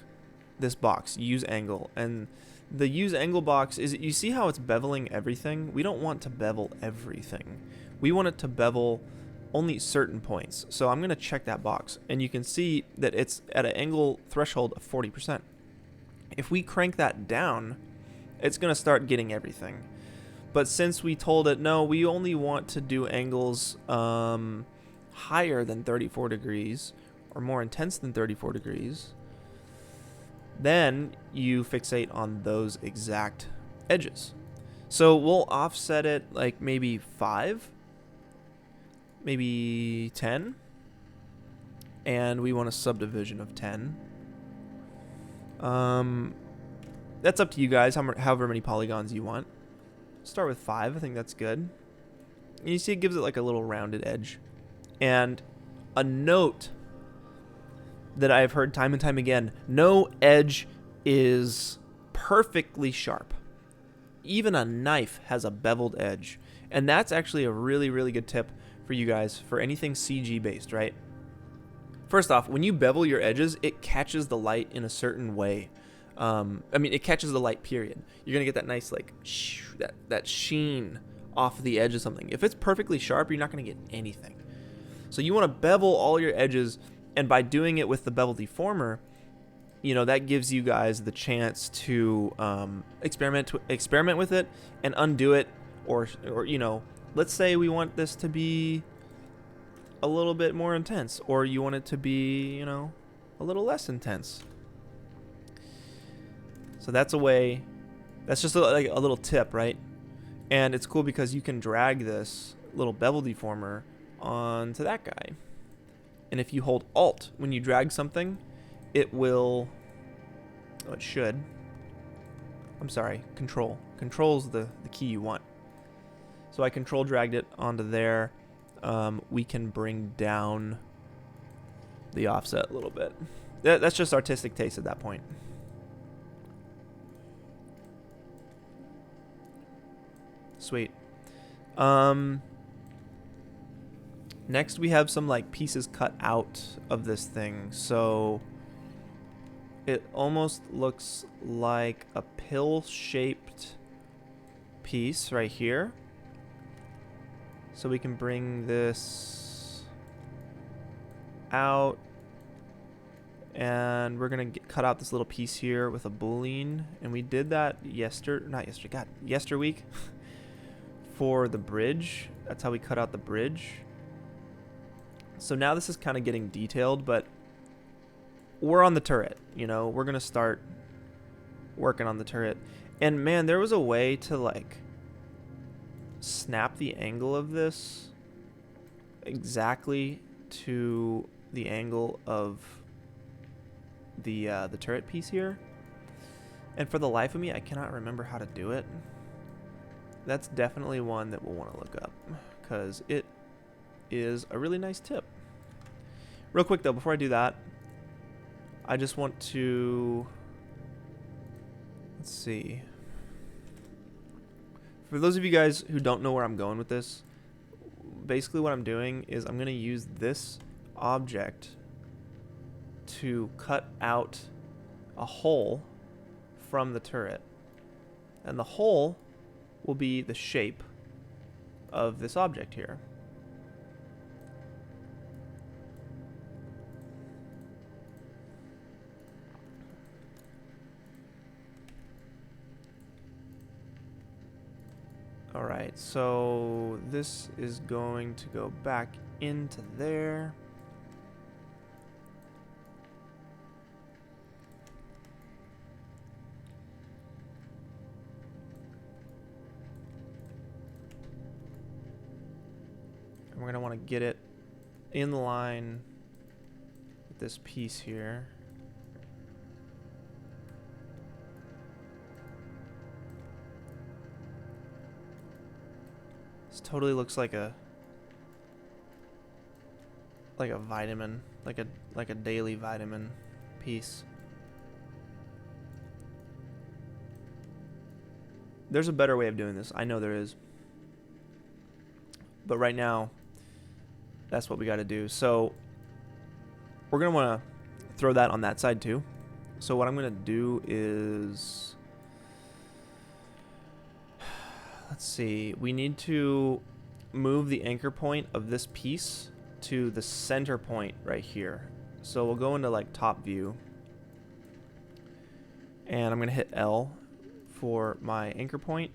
this box, use angle, and the use angle box is, you see how it's beveling everything? We don't want to bevel everything. We want it to bevel only certain points. So I'm going to check that box, and you can see that it's at an angle threshold of 40%. If we crank that down, it's going to start getting everything. But since we told it, no, we only want to do angles higher than 34 degrees or more intense than 34 degrees, then you fixate on those exact edges. So we'll offset it like maybe 5, maybe 10, and we want a subdivision of 10. That's up to you guys, however many polygons you want. Start with 5, I think that's good. And you see it gives it like a little rounded edge. And a note that I've heard time and time again, no edge is perfectly sharp. Even a knife has a beveled edge. And that's actually a really, really good tip for you guys for anything CG based, right? First off, when you bevel your edges, it catches the light in a certain way. I mean, it catches the light, period. You're going to get that nice, like, that sheen off the edge of something. If it's perfectly sharp, you're not going to get anything. So you want to bevel all your edges, and by doing it with the bevel deformer, you know, that gives you guys the chance to experiment with it and undo it, or you know, let's say we want this to be a little bit more intense, or you want it to be, you know, a little less intense. So that's a way, that's just like a little tip, right? And it's cool because you can drag this little bevel deformer onto that guy. And if you hold Alt when you drag something, it will, oh, it should. I'm sorry, Control. Control's the key you want. So I Control dragged it onto there. We can bring down the offset a little bit. That's just artistic taste at that point. Sweet. Next we have some like pieces cut out of this thing. So it almost looks like a pill-shaped piece right here. So we can bring this out. And we're going to cut out this little piece here with a Boolean. And we did that yester week for the bridge. That's how we cut out the bridge. So now this is kind of getting detailed, but we're on the turret. You know, we're going to start working on the turret. And man, there was a way to like snap the angle of this exactly to the angle of the turret piece here, and for the life of me I cannot remember how to do it. That's definitely one that we'll want to look up because it is a really nice tip. Real quick though, before I do that, I just want to, let's see, for those of you guys who don't know where I'm going with this, basically what I'm doing is I'm going to use this object to cut out a hole from the turret, and the hole will be the shape of this object here. Alright, so this is going to go back into there. And we're going to want to get it in line with this piece here. This totally looks like a vitamin, like a daily vitamin piece. There's a better way of doing this. I know there is. But right now, that's what we got to do. So we're going to want to throw that on that side too. So what I'm going to do is, let's see, we need to move the anchor point of this piece to the center point right here. So we'll go into like top view, and I'm going to hit L for my anchor point,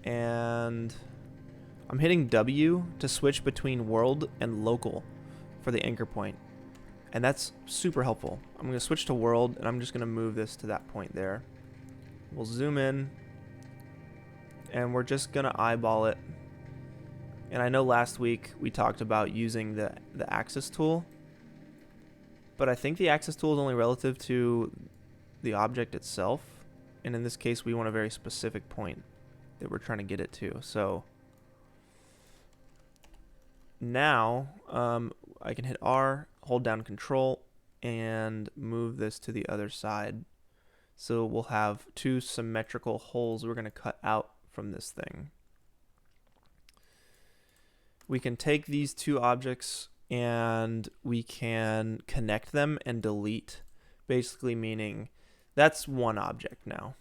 and I'm hitting W to switch between world and local for the anchor point, and that's super helpful. I'm going to switch to world, and I'm just going to move this to that point there. We'll zoom in, and we're just going to eyeball it. And I know last week we talked about using the axis tool, but I think the axis tool is only relative to the object itself, and in this case we want a very specific point that we're trying to get it to. So now I can hit R, hold down Control, and move this to the other side. So we'll have two symmetrical holes we're going to cut out from this thing. We can take these two objects and we can connect them and delete, basically meaning that's one object now.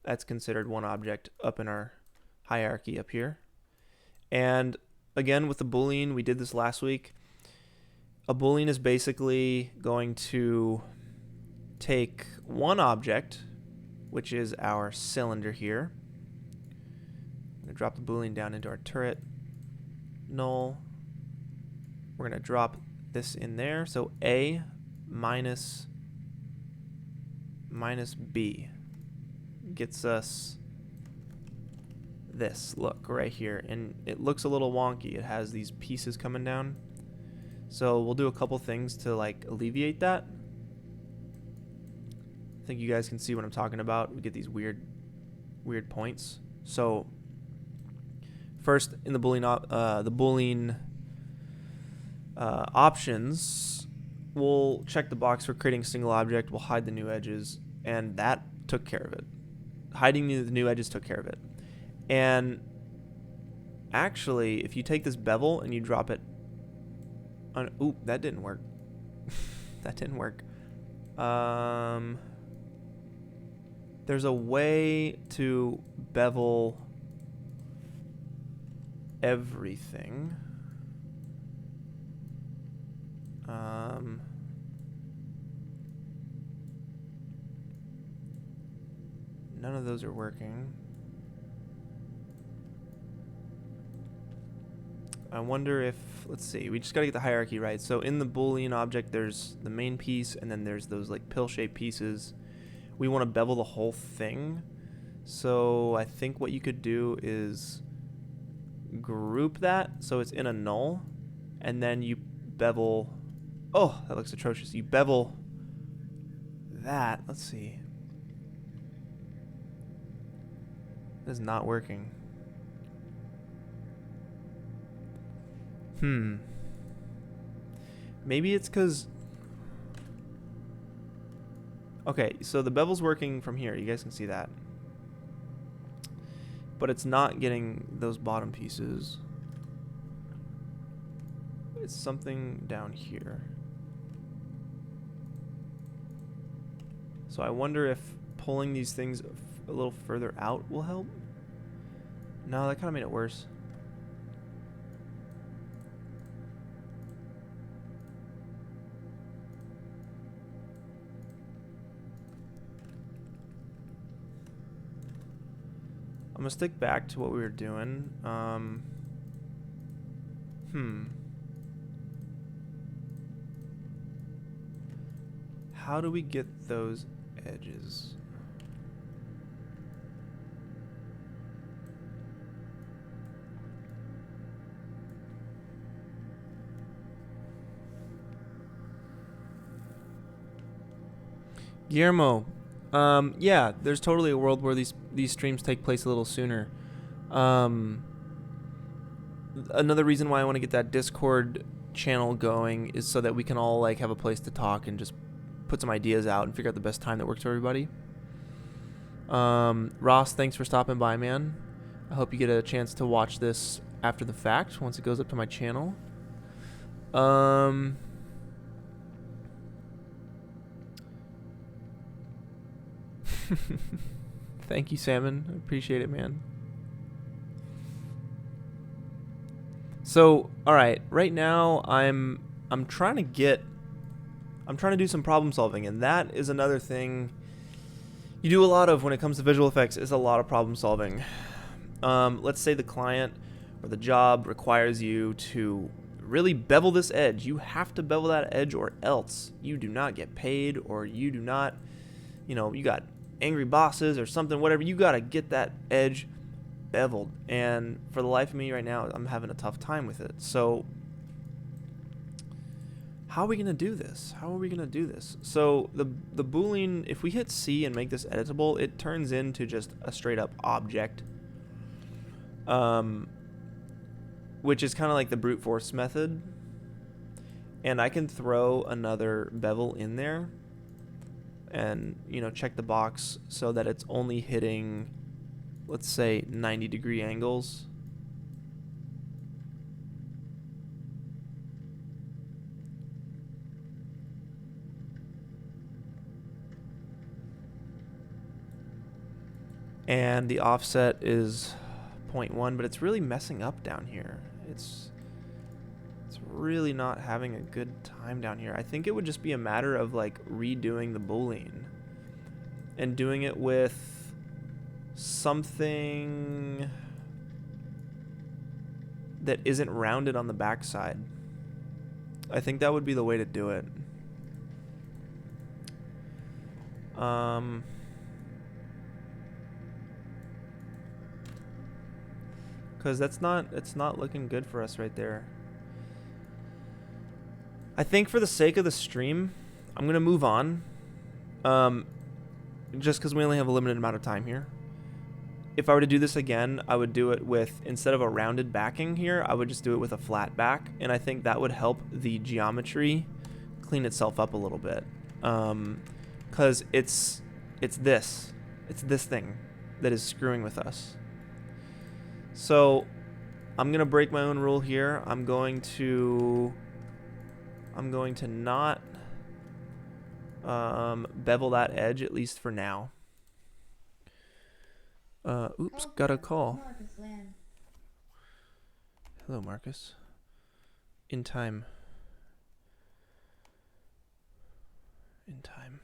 That's considered one object up in our hierarchy up here. And again, with the Boolean, we did this last week. A Boolean is basically going to take one object, which is our cylinder here. I'm going to drop the Boolean down into our turret. Null. We're going to drop this in there. So A minus B gets us this look right here. And it looks a little wonky. It has these pieces coming down. So we'll do a couple things to like alleviate that. I think you guys can see what I'm talking about. We get these weird points. So first, in the Boolean options, we'll check the box for creating a single object. We'll hide the new edges, and that took care of it. Hiding the new edges took care of it. And actually, if you take this bevel and you drop it on, oop, that didn't work. That didn't work. there's a way to bevel everything. None of those are working. I wonder if, let's see, we just gotta get the hierarchy right. So in the Boolean object, there's the main piece, and then there's those like pill-shaped pieces. We want to bevel the whole thing. So I think what you could do is group that so it's in a null, and then you bevel. Oh, that looks atrocious. You bevel that. Let's see. This is not working. Maybe it's because... Okay, so the bevel's working from here. You guys can see that. But it's not getting those bottom pieces. It's something down here. So I wonder if pulling these things a little further out will help. No, that kind of made it worse. I'm gonna stick back to what we were doing. How do we get those edges? Guillermo, yeah, there's totally a world where these streams take place a little sooner. Another reason why I want to get that Discord channel going is so that we can all like have a place to talk and just put some ideas out and figure out the best time that works for everybody. Ross, thanks for stopping by, man. I hope you get a chance to watch this after the fact once it goes up to my channel. Thank you, Salmon. I appreciate it, man. So, all right, right now I'm trying to do some problem solving, and that is another thing you do a lot of when it comes to visual effects, is a lot of problem solving. Let's say the client or the job requires you to really bevel this edge. You have to bevel that edge or else you do not get paid, or you do not, you got angry bosses or something, whatever. You got to get that edge beveled. And for the life of me right now, I'm having a tough time with it. So how are we going to do this? So the Boolean, if we hit C and make this editable, it turns into just a straight up object, which is kind of like the brute force method. And I can throw another bevel in there and, check the box so that it's only hitting, let's say, 90-degree angles. And the offset is 0.1, but it's really messing up down here. It's really not having a good time down here. I think it would just be a matter of like redoing the Boolean and doing it with something that isn't rounded on the backside. I think that would be the way to do it. Because it's not looking good for us right there. I think for the sake of the stream, I'm going to move on. Just because we only have a limited amount of time here. If I were to do this again, I would do it with, instead of a rounded backing here, I would just do it with a flat back. And I think that would help the geometry clean itself up a little bit. Because it's this thing that is screwing with us. So I'm going to break my own rule here. I'm going to not bevel that edge, at least for now. Oops, Call got a for call. Marcus Land. Hello, Marcus. In time. In time.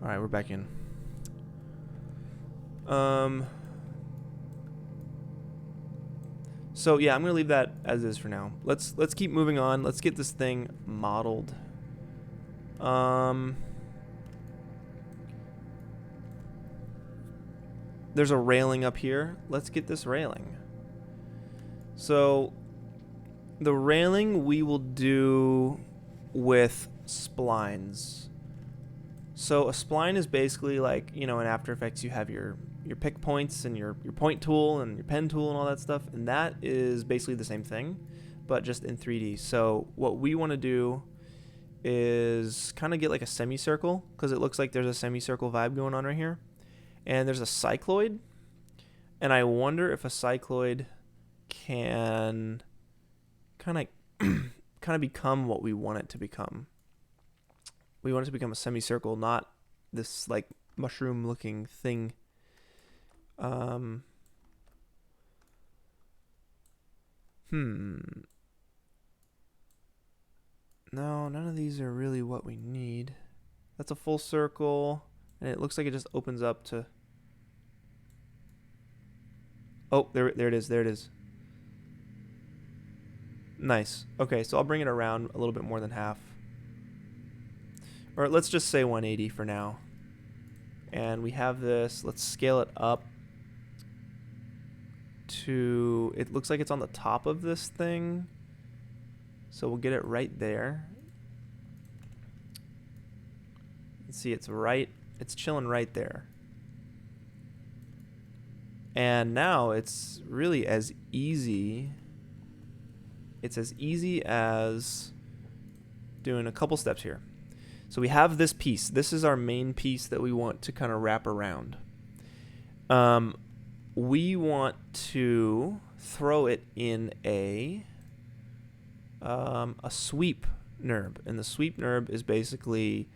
Alright, we're back in. So yeah, I'm gonna leave that as is for now. Let's keep moving on. Let's get this thing modeled. There's a railing up here. Let's get this railing. So the railing we will do with splines. So a spline is basically like, you know, in After Effects you have your pick points and your point tool and your pen tool and all that stuff, and that is basically the same thing, but just in 3D. So what we want to do is kind of get like a semicircle, because it looks like there's a semicircle vibe going on right here. And there's a cycloid, and I wonder if a cycloid can kind of become what we want it to become. We want it to become a semicircle, not this like mushroom looking thing. No, none of these are really what we need. That's a full circle, and it looks like it just opens up to... Oh, there it is, there it is. Nice. Okay, so I'll bring it around a little bit more than half. Or let's just say 180 for now. And we have this, let's scale it up to... It looks like it's on the top of this thing. So we'll get it right there. See, it's chilling right there. And now it's really as easy. It's as easy as doing a couple steps here. So we have this piece. This is our main piece that we want to kind of wrap around. We want to throw it in a sweep NURB. And the sweep NURB is basically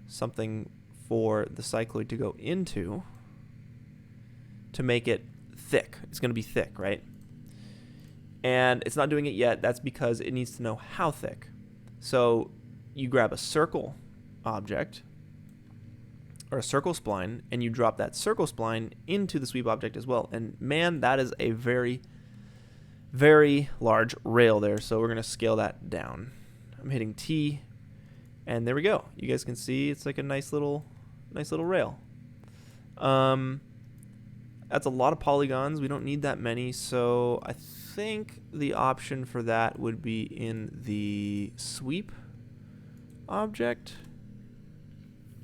something for the cycloid to go into to make it thick. It's going to be thick, right? And it's not doing it yet. That's because it needs to know how thick. So you grab a circle object or a circle spline, and you drop that circle spline into the sweep object as well. And man, that is a very, very large rail there. So we're going to scale that down. I'm hitting T, and there we go. You guys can see it's like a nice little rail. That's a lot of polygons. We don't need that many, so I think the option for that would be in the sweep object.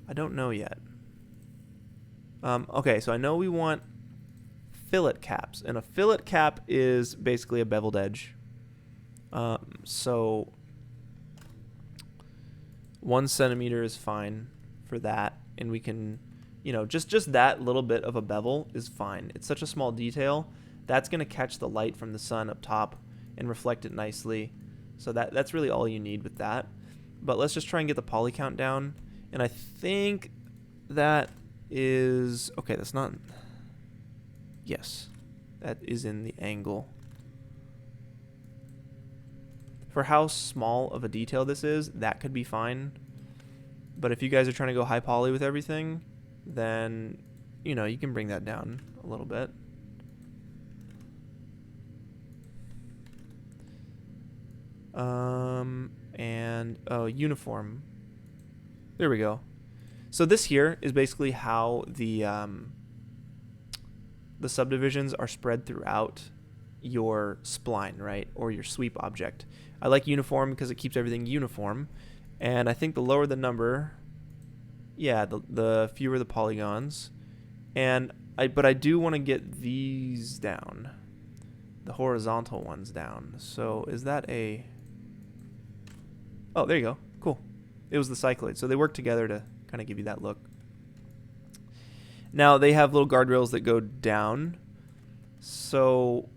I don't know yet. Okay, so I know we want fillet caps, and a fillet cap is basically a beveled edge. So 1 centimeter is fine for that, and we can, you know, just that little bit of a bevel is fine. It's such a small detail. That's going to catch the light from the sun up top and reflect it nicely. So that's really all you need with that. But let's just try and get the poly count down. And I think that is... Okay, that's not... Yes. That is in the angle. For how small of a detail this is, that could be fine. But if you guys are trying to go high poly with everything, then, you know, you can bring that down a little bit. And uniform. There we go. So this here is basically how the subdivisions are spread throughout your spline, right? Or your sweep object. I like uniform because it keeps everything uniform. And I think the lower the number, yeah, the fewer the polygons. But I do want to get these down. The horizontal ones down. So is that a... Oh, there you go. Cool. It was the cycloid. So they work together to kind of give you that look. Now they have little guardrails that go down. So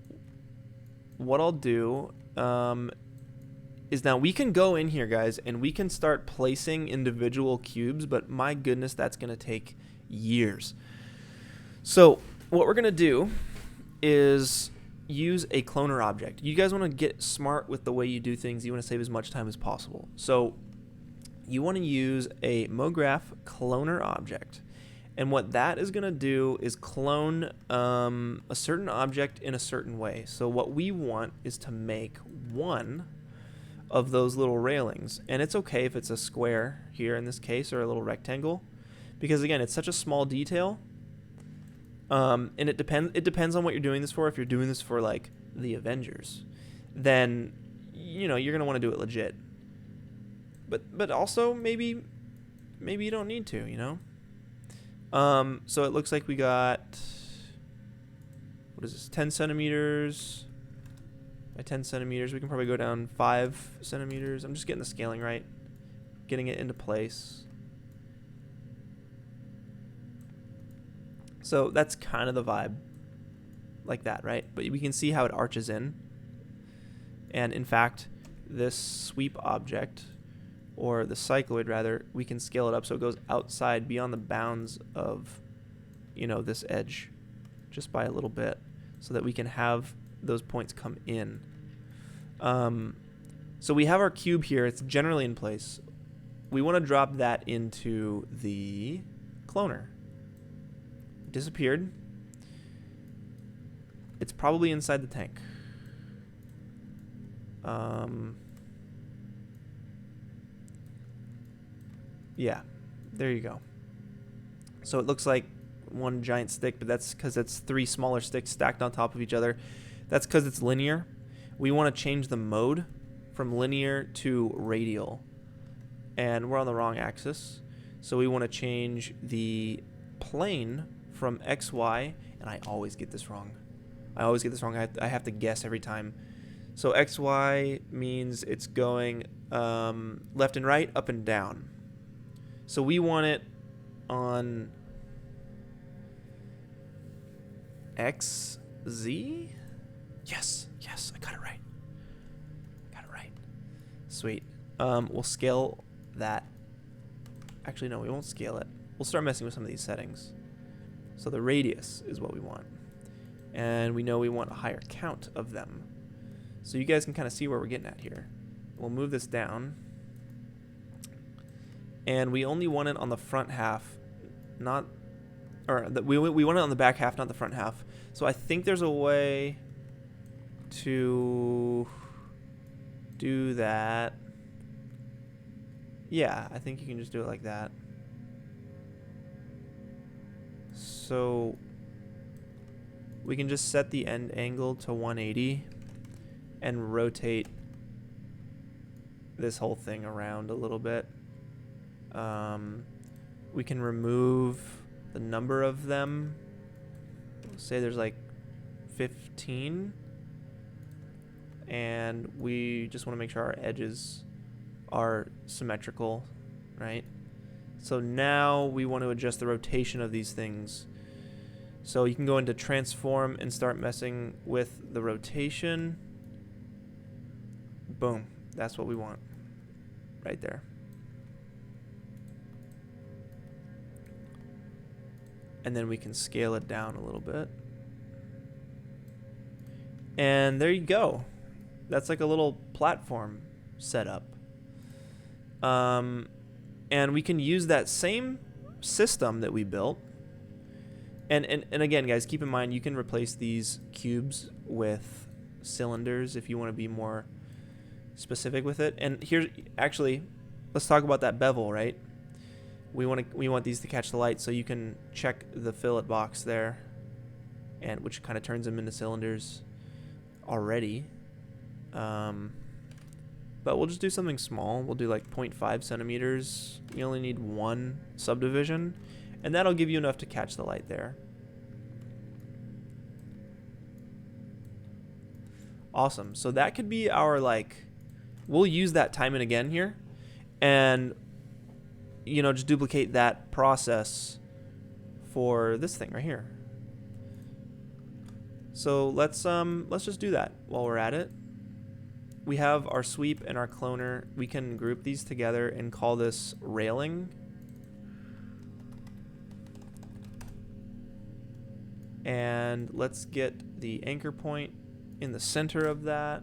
what I'll do is now we can go in here, guys, and we can start placing individual cubes, but my goodness, that's going to take years. So what we're going to do is use a cloner object. You guys want to get smart with the way you do things. You want to save as much time as possible. So you want to use a MoGraph cloner object. And what that is going to do is clone a certain object in a certain way. So what we want is to make one of those little railings. And it's okay if it's a square here in this case, or a little rectangle, because again, it's such a small detail. And it depends on what you're doing this for. If you're doing this for like the Avengers, then you're going to want to do it legit. But also maybe you don't need to, So it looks like we got, what is this, 10 centimeters by 10 centimeters. We can probably go down 5 centimeters. I'm just getting the scaling right, getting it into place. So that's kind of the vibe, like that, right? But we can see how it arches in. And in fact, this sweep object, or the cycloid rather, we can scale it up so it goes outside beyond the bounds of, this edge, just by a little bit, so that we can have those points come in. So we have our cube here. It's generally in place. We want to drop that into the cloner. Disappeared. It's probably inside the tank. Yeah, there you go. So it looks like one giant stick, but that's because it's 3 smaller sticks stacked on top of each other. That's because it's linear. We want to change the mode from linear to radial, and we're on the wrong axis. So we want to change the plane from XY, and I always get this wrong. I have to guess every time. So XY means it's going left and right, up and down. So we want it on XZ? Yes, I got it right. Sweet. We'll scale that. Actually, no, we won't scale it. We'll start messing with some of these settings. So the radius is what we want. And we know we want a higher count of them. So you guys can kind of see where we're getting at here. We'll move this down. And we only want it on the front half, we want it on the back half, not the front half. So I think there's a way to do that. Yeah, I think you can just do it like that. So we can just set the end angle to 180 and rotate this whole thing around a little bit. We can remove the number of them. Say there's like 15. And we just want to make sure our edges are symmetrical, right? So now we want to adjust the rotation of these things. So you can go into transform and start messing with the rotation. Boom. That's what we want right there. And then we can scale it down a little bit. And there you go. That's like a little platform setup. And we can use that same system that we built. And again, guys, keep in mind, you can replace these cubes with cylinders if you want to be more specific with it. And here's actually, let's talk about that bevel, right? We want these to catch the light, so you can check the fillet box there, and which kind of turns them into cylinders already. But we'll just do something small. We'll do like 0.5 centimeters. You only need 1 subdivision, and that'll give you enough to catch the light there. Awesome. So that could be our we'll use that time and again here, and just duplicate that process for this thing right here. So let's just do that while we're at it. we have our sweep and our cloner. We can group these together and call this railing. And let's get the anchor point in the center of that.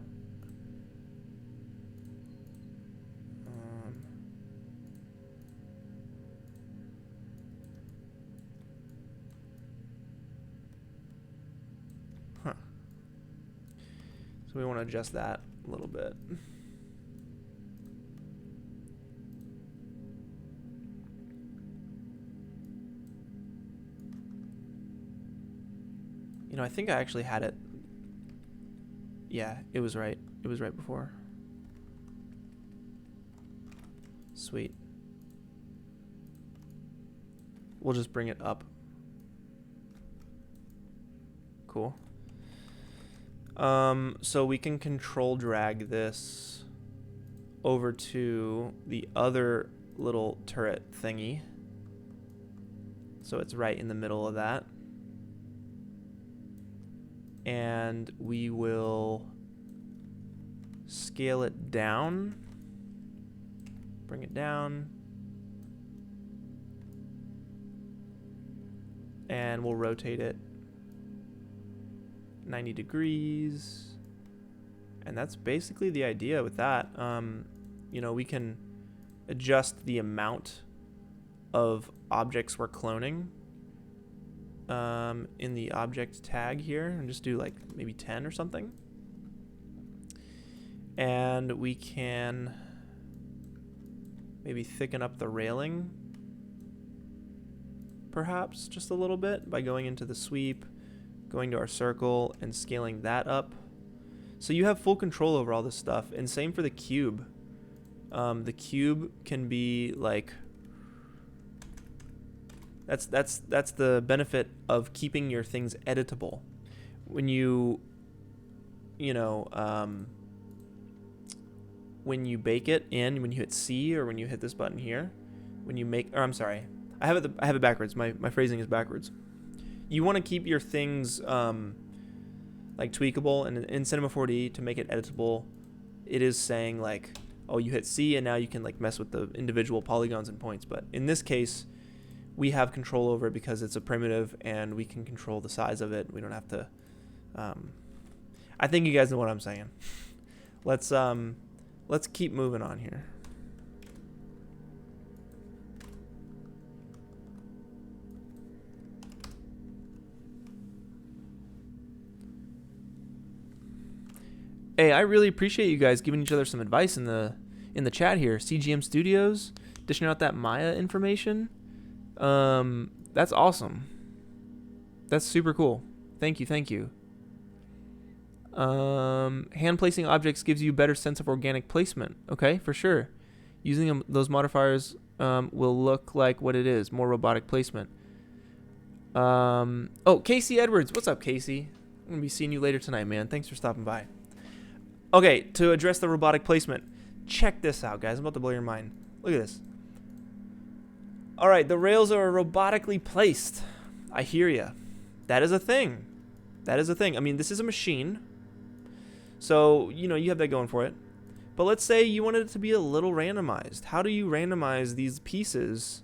So we want to adjust that a little bit. You know, I think I actually had it. Yeah, it was right. It was right before. Sweet. We'll just bring it up. Cool. So we can control drag this over to the other little turret thingy. So it's right in the middle of that. And we will scale it down. Bring it down. And we'll rotate it 90 degrees. And that's basically the idea with that. You know, we can adjust the amount of objects we're cloning in the object tag here, and just do like maybe 10 or something. And we can maybe thicken up the railing perhaps just a little bit by going into the sweep, going to our circle and scaling that up. So you have full control over all this stuff. And same for the cube. The cube can be like, that's the benefit of keeping your things editable. When you when you bake it in, when you hit C or when you hit this button here, when you make, or I'm sorry, I have it backwards. My phrasing is backwards. You want to keep your things like tweakable, and in Cinema 4D to make it editable, it is saying like, oh, you hit C and now you can like mess with the individual polygons and points. But in this case, we have control over it because it's a primitive and we can control the size of it. We don't have to. I think you guys know what I'm saying. Let's keep moving on here. Hey, I really appreciate you guys giving each other some advice in the chat here. CGM Studios dishing out that Maya information. That's awesome. That's super cool. Thank you. Hand placing objects gives you a better sense of organic placement. Okay, for sure. Using those modifiers will look like what it is, more robotic placement. Oh, Casey Edwards. What's up, Casey? I'm going to be seeing you later tonight, man. Thanks for stopping by. Okay, to address the robotic placement, check this out, guys. I'm about to blow your mind. Look at this. All right, the rails are robotically placed. I hear ya. That is a thing. That is a thing. I mean, this is a machine. So, you know, you have that going for it. But let's say you wanted it to be a little randomized. How do you randomize these pieces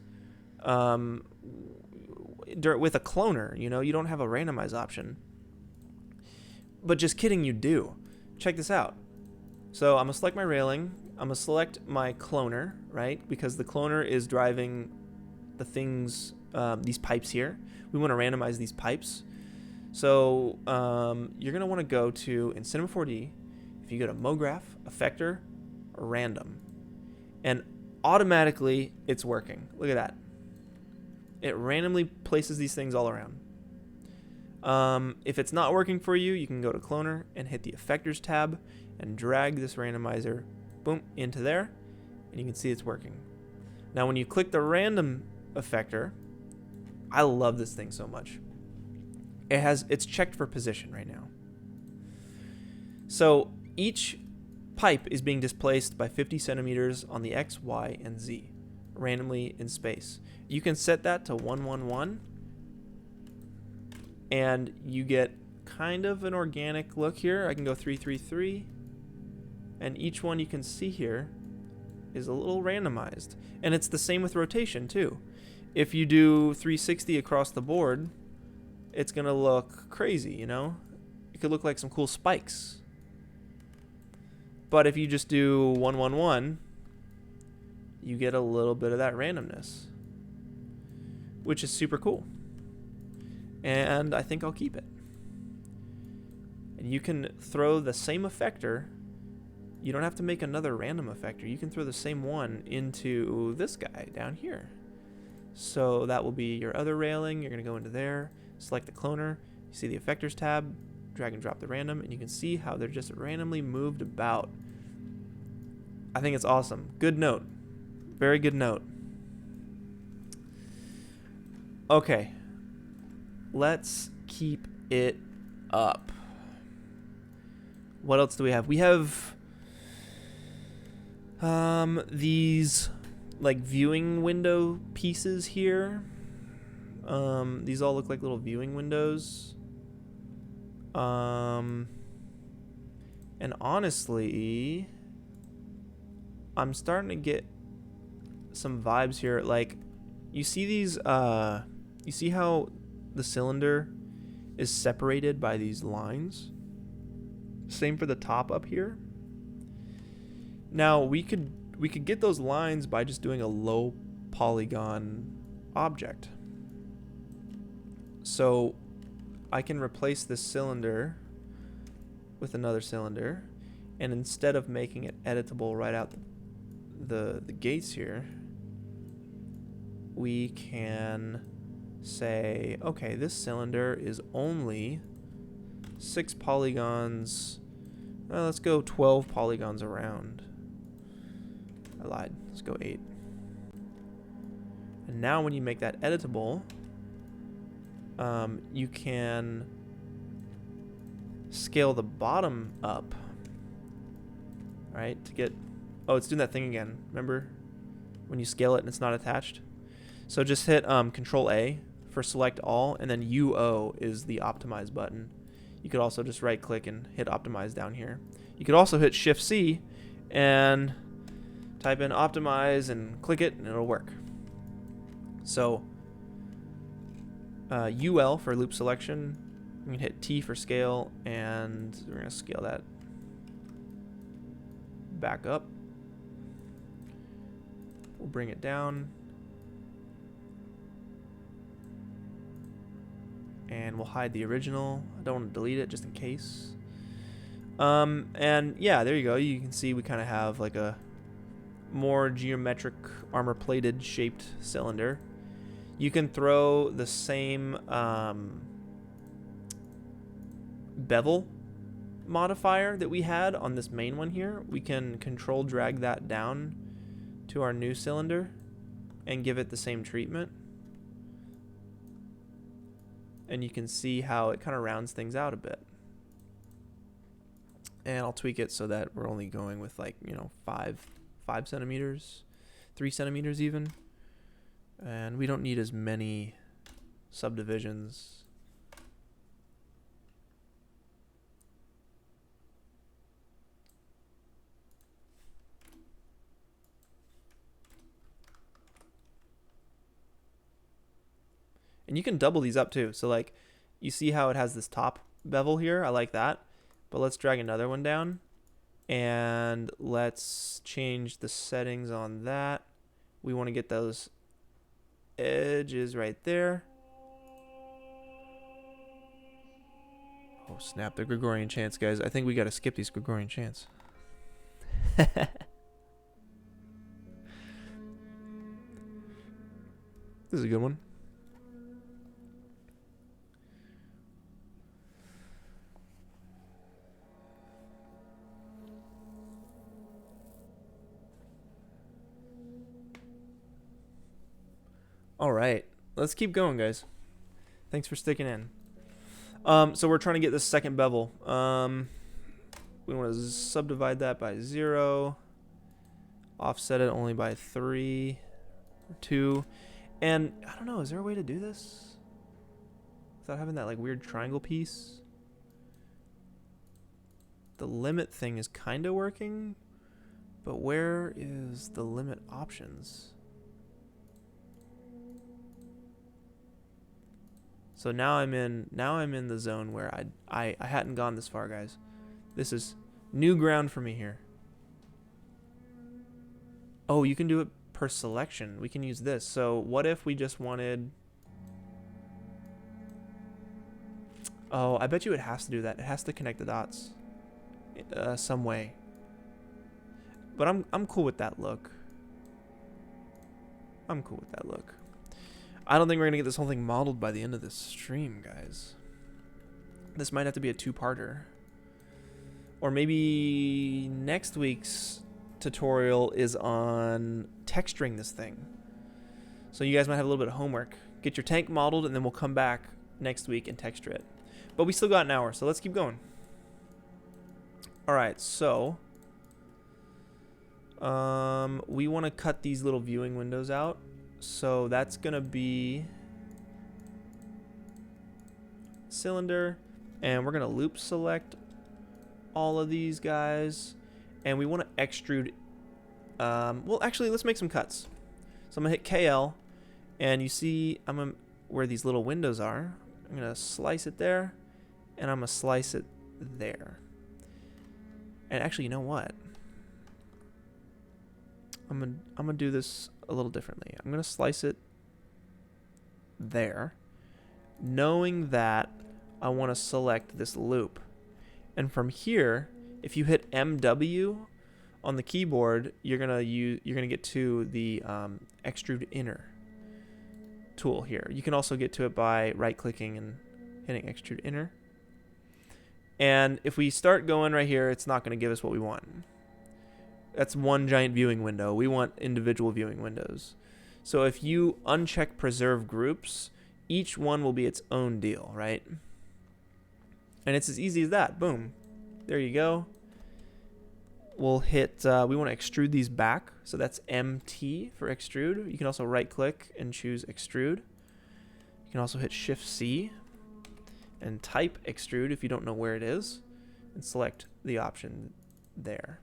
with a cloner? You know, you don't have a randomize option. But just kidding, you do. Check this out. So I'm going to select my railing. I'm going to select my cloner, right? Because the cloner is driving the things, these pipes here. We want to randomize these pipes. So you're going to want to go to, in Cinema 4D, if you go to MoGraph, Effector, or Random, and automatically it's working. Look at that. It randomly places these things all around. If it's not working for you, you can go to Cloner and hit the Effectors tab and drag this randomizer, boom, into there, and you can see it's working. Now when you click the random effector, I love this thing so much. It's checked for position right now. So each pipe is being displaced by 50 centimeters on the X, Y, and Z, randomly in space. You can set that to 111, and you get kind of an organic look here. I can go 333, And each one you can see here is a little randomized. And it's the same with rotation too. If you do 360 across the board, it's going to look crazy, you know? It could look like some cool spikes. But if you just do 111, you get a little bit of that randomness, which is super cool. And I think I'll keep it. And you can throw the same effector. You don't have to make another random effector. You can throw the same one into this guy down here. So that will be your other railing. You're going to go into there, select the cloner. You see the effectors tab, drag and drop the random, and you can see how they're just randomly moved about. I think it's awesome. Good note. Very good note. Okay. Let's keep it up. What else do we have? We have these like viewing window pieces here. These all look like little viewing windows. And honestly, I'm starting to get some vibes here. Like, you see these, you see how the cylinder is separated by these lines? Same for the top up here. Now, we could get those lines by just doing a low polygon object. So I can replace this cylinder with another cylinder, and instead of making it editable right out the gates here, we can say, okay, this cylinder is only 6 polygons. Well, let's go 12 polygons around. I lied. Let's go 8. And now when you make that editable, you can scale the bottom up, right, to get... Oh, it's doing that thing again. Remember when you scale it and it's not attached? So just hit Control A for select all, and then UO is the optimize button. You could also just right click and hit optimize down here. You could also hit Shift C and type in optimize and click it, and it'll work. So UL for loop selection. We can hit T for scale, and we're going to scale that back up. We'll bring it down. And we'll hide the original. I don't want to delete it just in case. And yeah, there you go. You can see we kind of have like a more geometric armor plated shaped cylinder. You can throw the same bevel modifier that we had on this main one here. We can control drag that down to our new cylinder and give it the same treatment. And you can see how it kind of rounds things out a bit. And I'll tweak it so that we're only going with like, you know, 5 centimeters, 3 centimeters even. And we don't need as many subdivisions. And you can double these up too. So like, you see how it has this top bevel here? I like that. But let's drag another one down. And let's change the settings on that. We want to get those edges right there. Oh snap, the Gregorian chants, guys. I think we got to skip these Gregorian chants. This is a good one. All right, let's keep going, guys. Thanks for sticking in. So we're trying to get this second bevel. We want to subdivide that by 0. Offset it only by 3 or 2. And I don't know, is there a way to do this without having that like weird triangle piece? The limit thing is kind of working, but where is the limit options? So now I'm in the zone where I hadn't gone this far, guys. This is new ground for me here. Oh, you can do it per selection. We can use this. So what if we just wanted... Oh, I bet you it has to do that. It has to connect the dots some way. But I'm cool with that look. I'm cool with that look. I don't think we're going to get this whole thing modeled by the end of this stream, guys. This might have to be a two-parter. Or maybe next week's tutorial is on texturing this thing. So you guys might have a little bit of homework. Get your tank modeled, and then we'll come back next week and texture it. But we still got an hour, so let's keep going. Alright, so... we want to cut these little viewing windows out. So that's going to be cylinder, and we're going to loop select all of these guys, and we want to extrude. Well, actually, let's make some cuts. So I'm going to hit KL, and you see where these little windows are. I'm going to slice it there, and I'm going to slice it there. And actually, you know what? I'm gonna do this a little differently. I'm gonna slice it there, knowing that I want to select this loop. And from here, if you hit MW on the keyboard, you're gonna get to the extrude inner tool here. You can also get to it by right-clicking and hitting extrude inner. And if we start going right here, it's not gonna give us what we want. That's one giant viewing window. We want individual viewing windows. So if you uncheck preserve groups, each one will be its own deal, right? And it's as easy as that. Boom. There you go. We'll hit, we want to extrude these back. So that's MT for extrude. You can also right click and choose extrude. You can also hit Shift C and type extrude if you don't know where it is, and select the option there.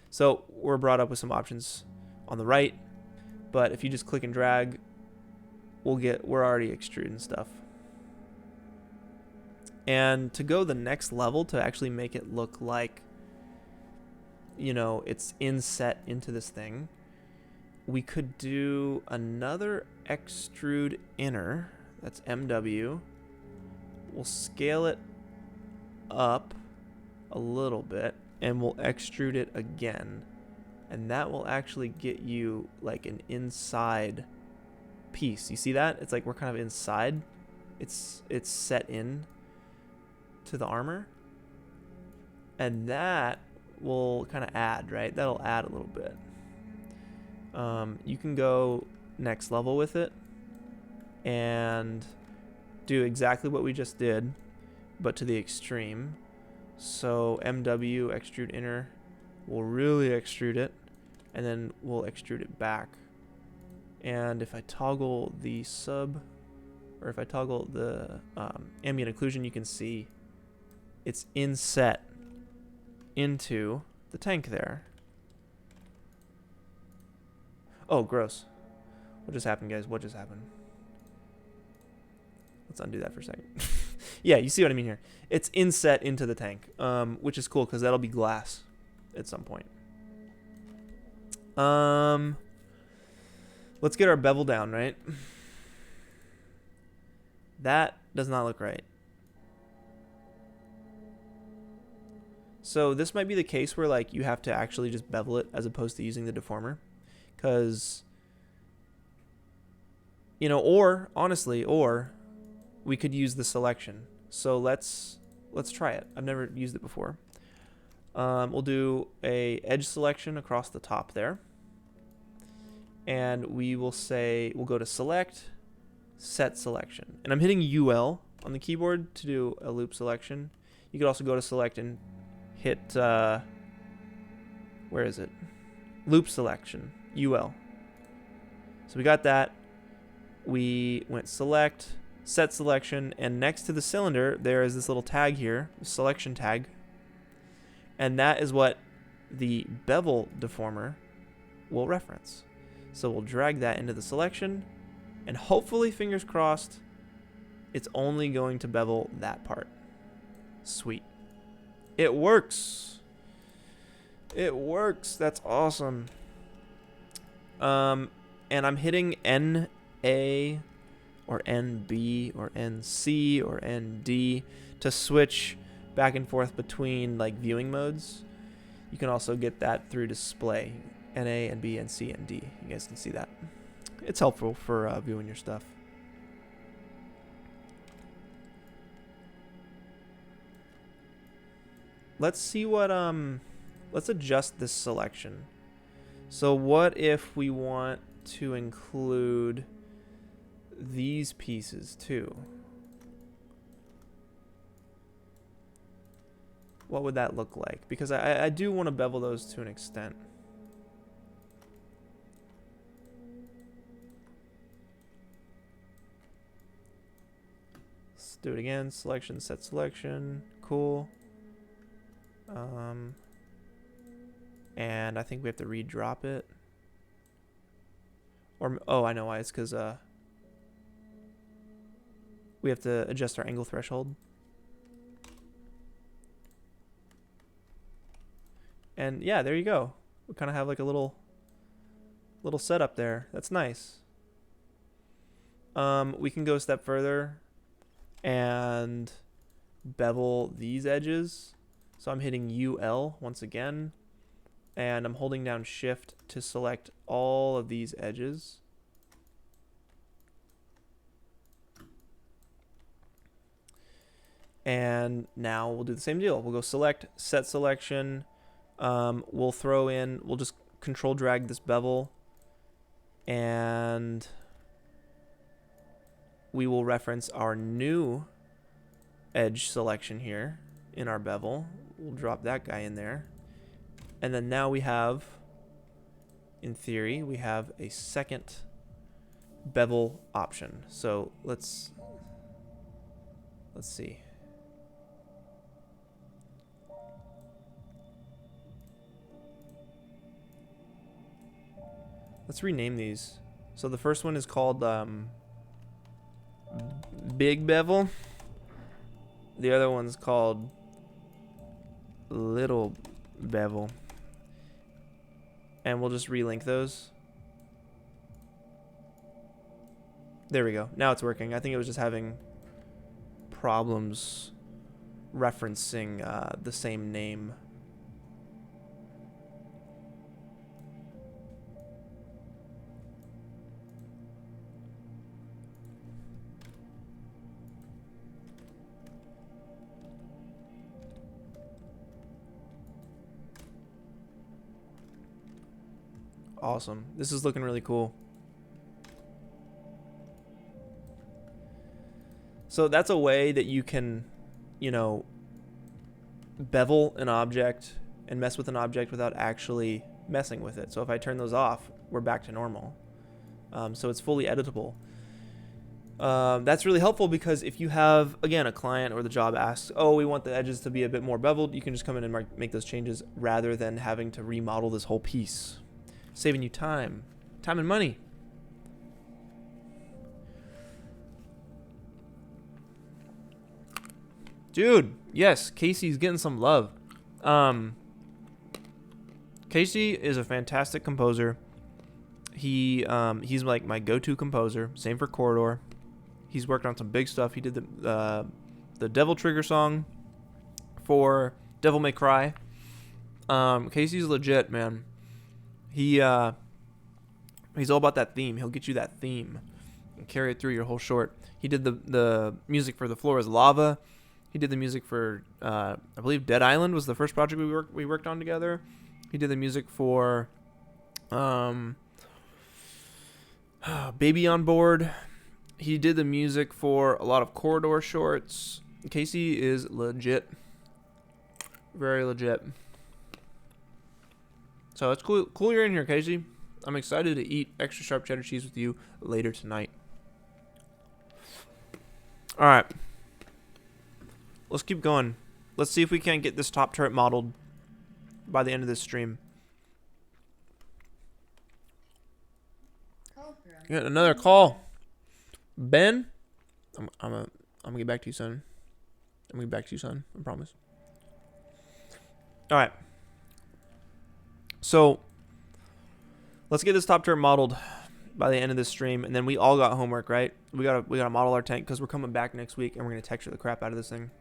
So we're brought up with some options on the right, but if you just click and drag, we're already extruding stuff. And to go the next level, to actually make it look like, you know, it's inset into this thing, we could do another extrude inner. That's MW. We'll scale it up a little bit, and we'll extrude it again, and that will actually get you like an inside piece. You see that? It's like we're kind of inside. It's set in to the armor, and that will kind of add, right? That'll add a little bit. You can go next level with it and do exactly what we just did, but to the extreme. So MW, extrude inner, we'll really extrude it, and then we'll extrude it back. And if I toggle the or if I toggle the ambient occlusion, you can see it's inset into the tank there. Oh, gross. What just happened, guys? What just happened? Let's undo that for a second. Yeah, you see what I mean here. It's inset into the tank, which is cool because that'll be glass at some point. Let's get our bevel down, right? That does not look right. So this might be the case where like you have to actually just bevel it as opposed to using the deformer, because, you know, or honestly, we could use the selection. So let's try it. I've never used it before. We'll do a edge selection across the top there, and we will say we'll go to select, set selection, and I'm hitting UL on the keyboard to do a loop selection. You could also go to select and hit where is it? Loop selection, UL. So we got that. We went select, set selection, and next to the cylinder there is this little tag here, selection tag. And that is what the bevel deformer will reference. So we'll drag that into the selection, and hopefully, fingers crossed, it's only going to bevel that part. Sweet. It works. It works. That's awesome. And I'm hitting NA or NB or NC or ND to switch back and forth between like viewing modes. You can also get that through display. NA, NB, NC, and D. You guys can see that. It's helpful for viewing your stuff. Let's see what let's adjust this selection. So what if we want to include these pieces too? What would that look like? Because I do want to bevel those to an extent. Let's do it again. Selection, set selection. Cool. And I think we have to redrop it. Or, oh, I know why. It's because we have to adjust our angle threshold. And yeah, there you go. We kind of have like a little setup there. That's nice. We can go a step further and bevel these edges. So I'm hitting UL once again, and I'm holding down Shift to select all of these edges. And now we'll do the same deal. We'll go select, set selection. We'll throw in, we'll just control drag this bevel, and we will reference our new edge selection here in our bevel. We'll drop that guy in there. And then now we have, in theory, we have a second bevel option. So let's see. Let's rename these. So the first one is called Big Bevel. The other one's called Little Bevel. And we'll just relink those. There we go. Now it's working. I think it was just having problems referencing the same name. Awesome. This is looking really cool. So that's a way that you can, you know, bevel an object and mess with an object without actually messing with it. So if I turn those off, we're back to normal. So it's fully editable. That's really helpful because if you have, again, a client or the job asks, oh, we want the edges to be a bit more beveled, you can just come in and make those changes rather than having to remodel this whole piece. Saving you time and money. Dude, yes, Casey's getting some love. Casey is a fantastic composer. He's like my go-to composer. Same for Corridor. He's worked on some big stuff. He did the Devil Trigger song for Devil May Cry. Casey's legit, man. He's all about that theme. He'll get you that theme and carry it through your whole short. He did the music for The Floor is Lava. He did the music for I believe Dead Island was the first project we worked on together. He did the music for Baby on Board. He did the music for a lot of Corridor shorts. Casey is legit. Very legit. So it's cool you're in here, Casey. I'm excited to eat extra sharp cheddar cheese with you later tonight. All right. Let's keep going. Let's see if we can't get this top turret modeled by the end of this stream. Call from. Get another call. Ben? I'm gonna get back to you, son. I'm gonna get back to you, son. I promise. All right. So let's get this top turret modeled by the end of this stream, and then we all got homework, right? We gotta model our tank because we're coming back next week and we're gonna texture the crap out of this thing.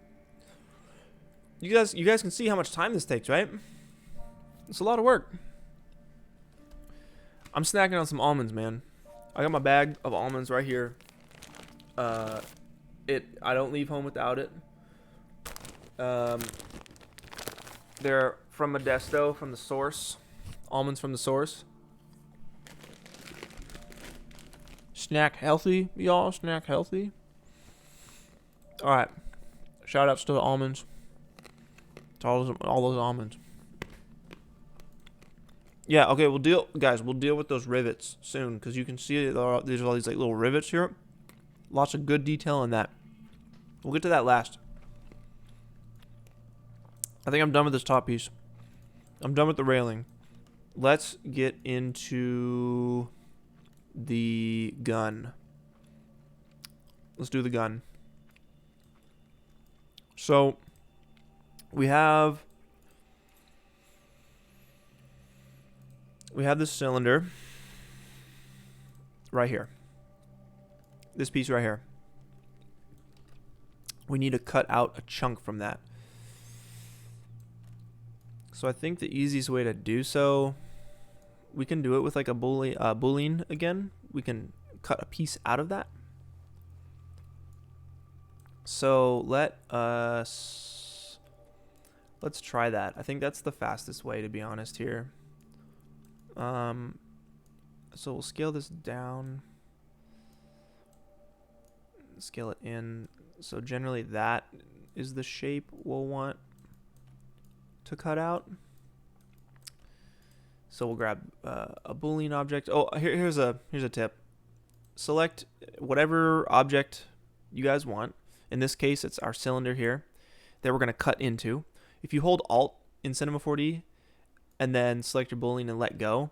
You guys can see how much time this takes, right? It's a lot of work. I'm snacking on some almonds, man. I got my bag of almonds right here. I don't leave home without it. They're from Modesto, from the source. Almonds from the source. Snack healthy, y'all. Snack healthy. All right. Shout outs to the almonds. To all those almonds. Yeah. Okay. We'll deal with those rivets soon because you can see there's all these like little rivets here. Lots of good detail in that. We'll get to that last. I think I'm done with this top piece. I'm done with the railing. Let's get into the gun. Let's do the gun. So we have this cylinder right here. This piece right here. We need to cut out a chunk from that. So I think the easiest way to do so, we can do it with like a Boolean again. We can cut a piece out of that. So let's try that. I think that's the fastest way, to be honest here. So we'll scale this down. Scale it in. So generally that is the shape we'll want to cut out. So we'll grab a Boolean object. Oh, here's a tip. Select whatever object you guys want. In this case, it's our cylinder here that we're going to cut into. If you hold Alt in Cinema 4D and then select your Boolean and let go,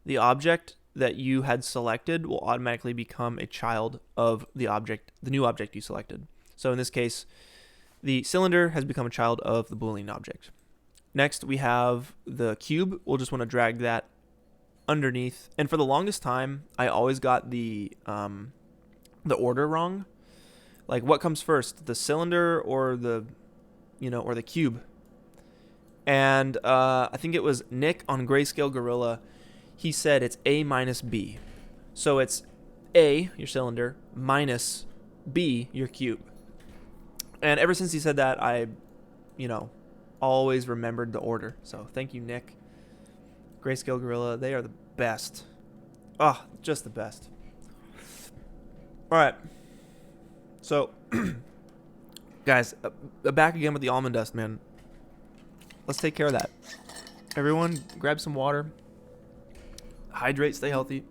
the object that you had selected will automatically become a child of the new object you selected. So in this case, the cylinder has become a child of the Boolean object. Next, we have the cube. We'll just want to drag that underneath. And for the longest time, I always got the order wrong. Like, what comes first, the cylinder or the cube? And I think it was Nick on Grayscale Gorilla. He said it's A minus B. So it's A, your cylinder, minus B, your cube. And ever since he said that, I, always remembered the order. So thank you, Nick. Grayscale Gorilla, they are the best. Ah, just the best. All right. So, guys, back again with the almond dust, man. Let's take care of that. Everyone, grab some water. Hydrate, stay healthy.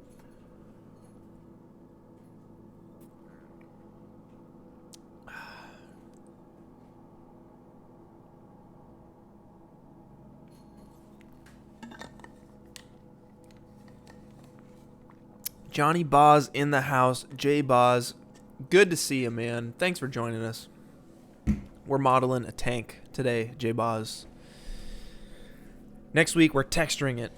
Johnny Boz in the house. Jay Boz, good to see you, man. Thanks for joining us. We're modeling a tank today, Jay Boz. Next week, we're texturing it.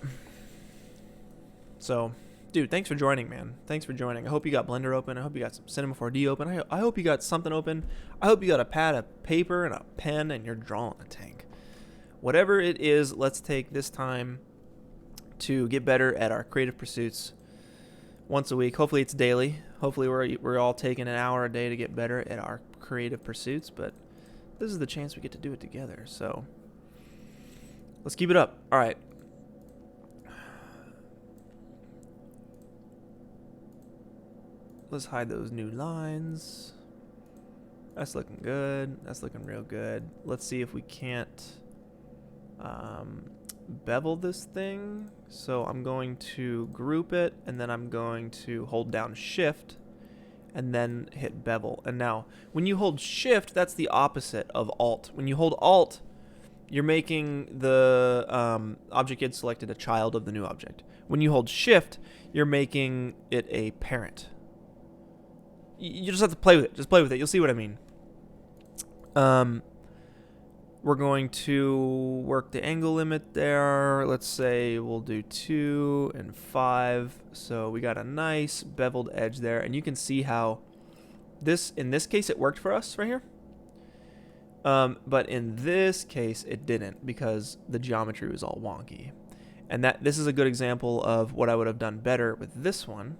So, dude, thanks for joining, man. Thanks for joining. I hope you got Blender open. I hope you got some Cinema 4D open. I hope you got something open. I hope you got a pad of paper and a pen and you're drawing a tank. Whatever it is, let's take this time to get better at our creative pursuits once a week. Hopefully it's daily. Hopefully we're all taking an hour a day to get better at our creative pursuits, but this is the chance we get to do it together. So let's keep it up. All right. Let's hide those new lines. That's looking good. That's looking real good. Let's see if we can't bevel this thing. So I'm going to group it, and then I'm going to hold down Shift and then hit bevel. And now when you hold Shift, that's the opposite of Alt. When you hold Alt, you're making the object you had selected a child of the new object. When you hold shift, you're making it a parent. You just have to play with it. Just play with it. You'll see what I mean. We're going to work the angle limit there. Let's say we'll do 2 and 5. So we got a nice beveled edge there. And you can see how in this case, it worked for us right here. But in this case, it didn't because the geometry was all wonky. And this is a good example of what I would have done better with this one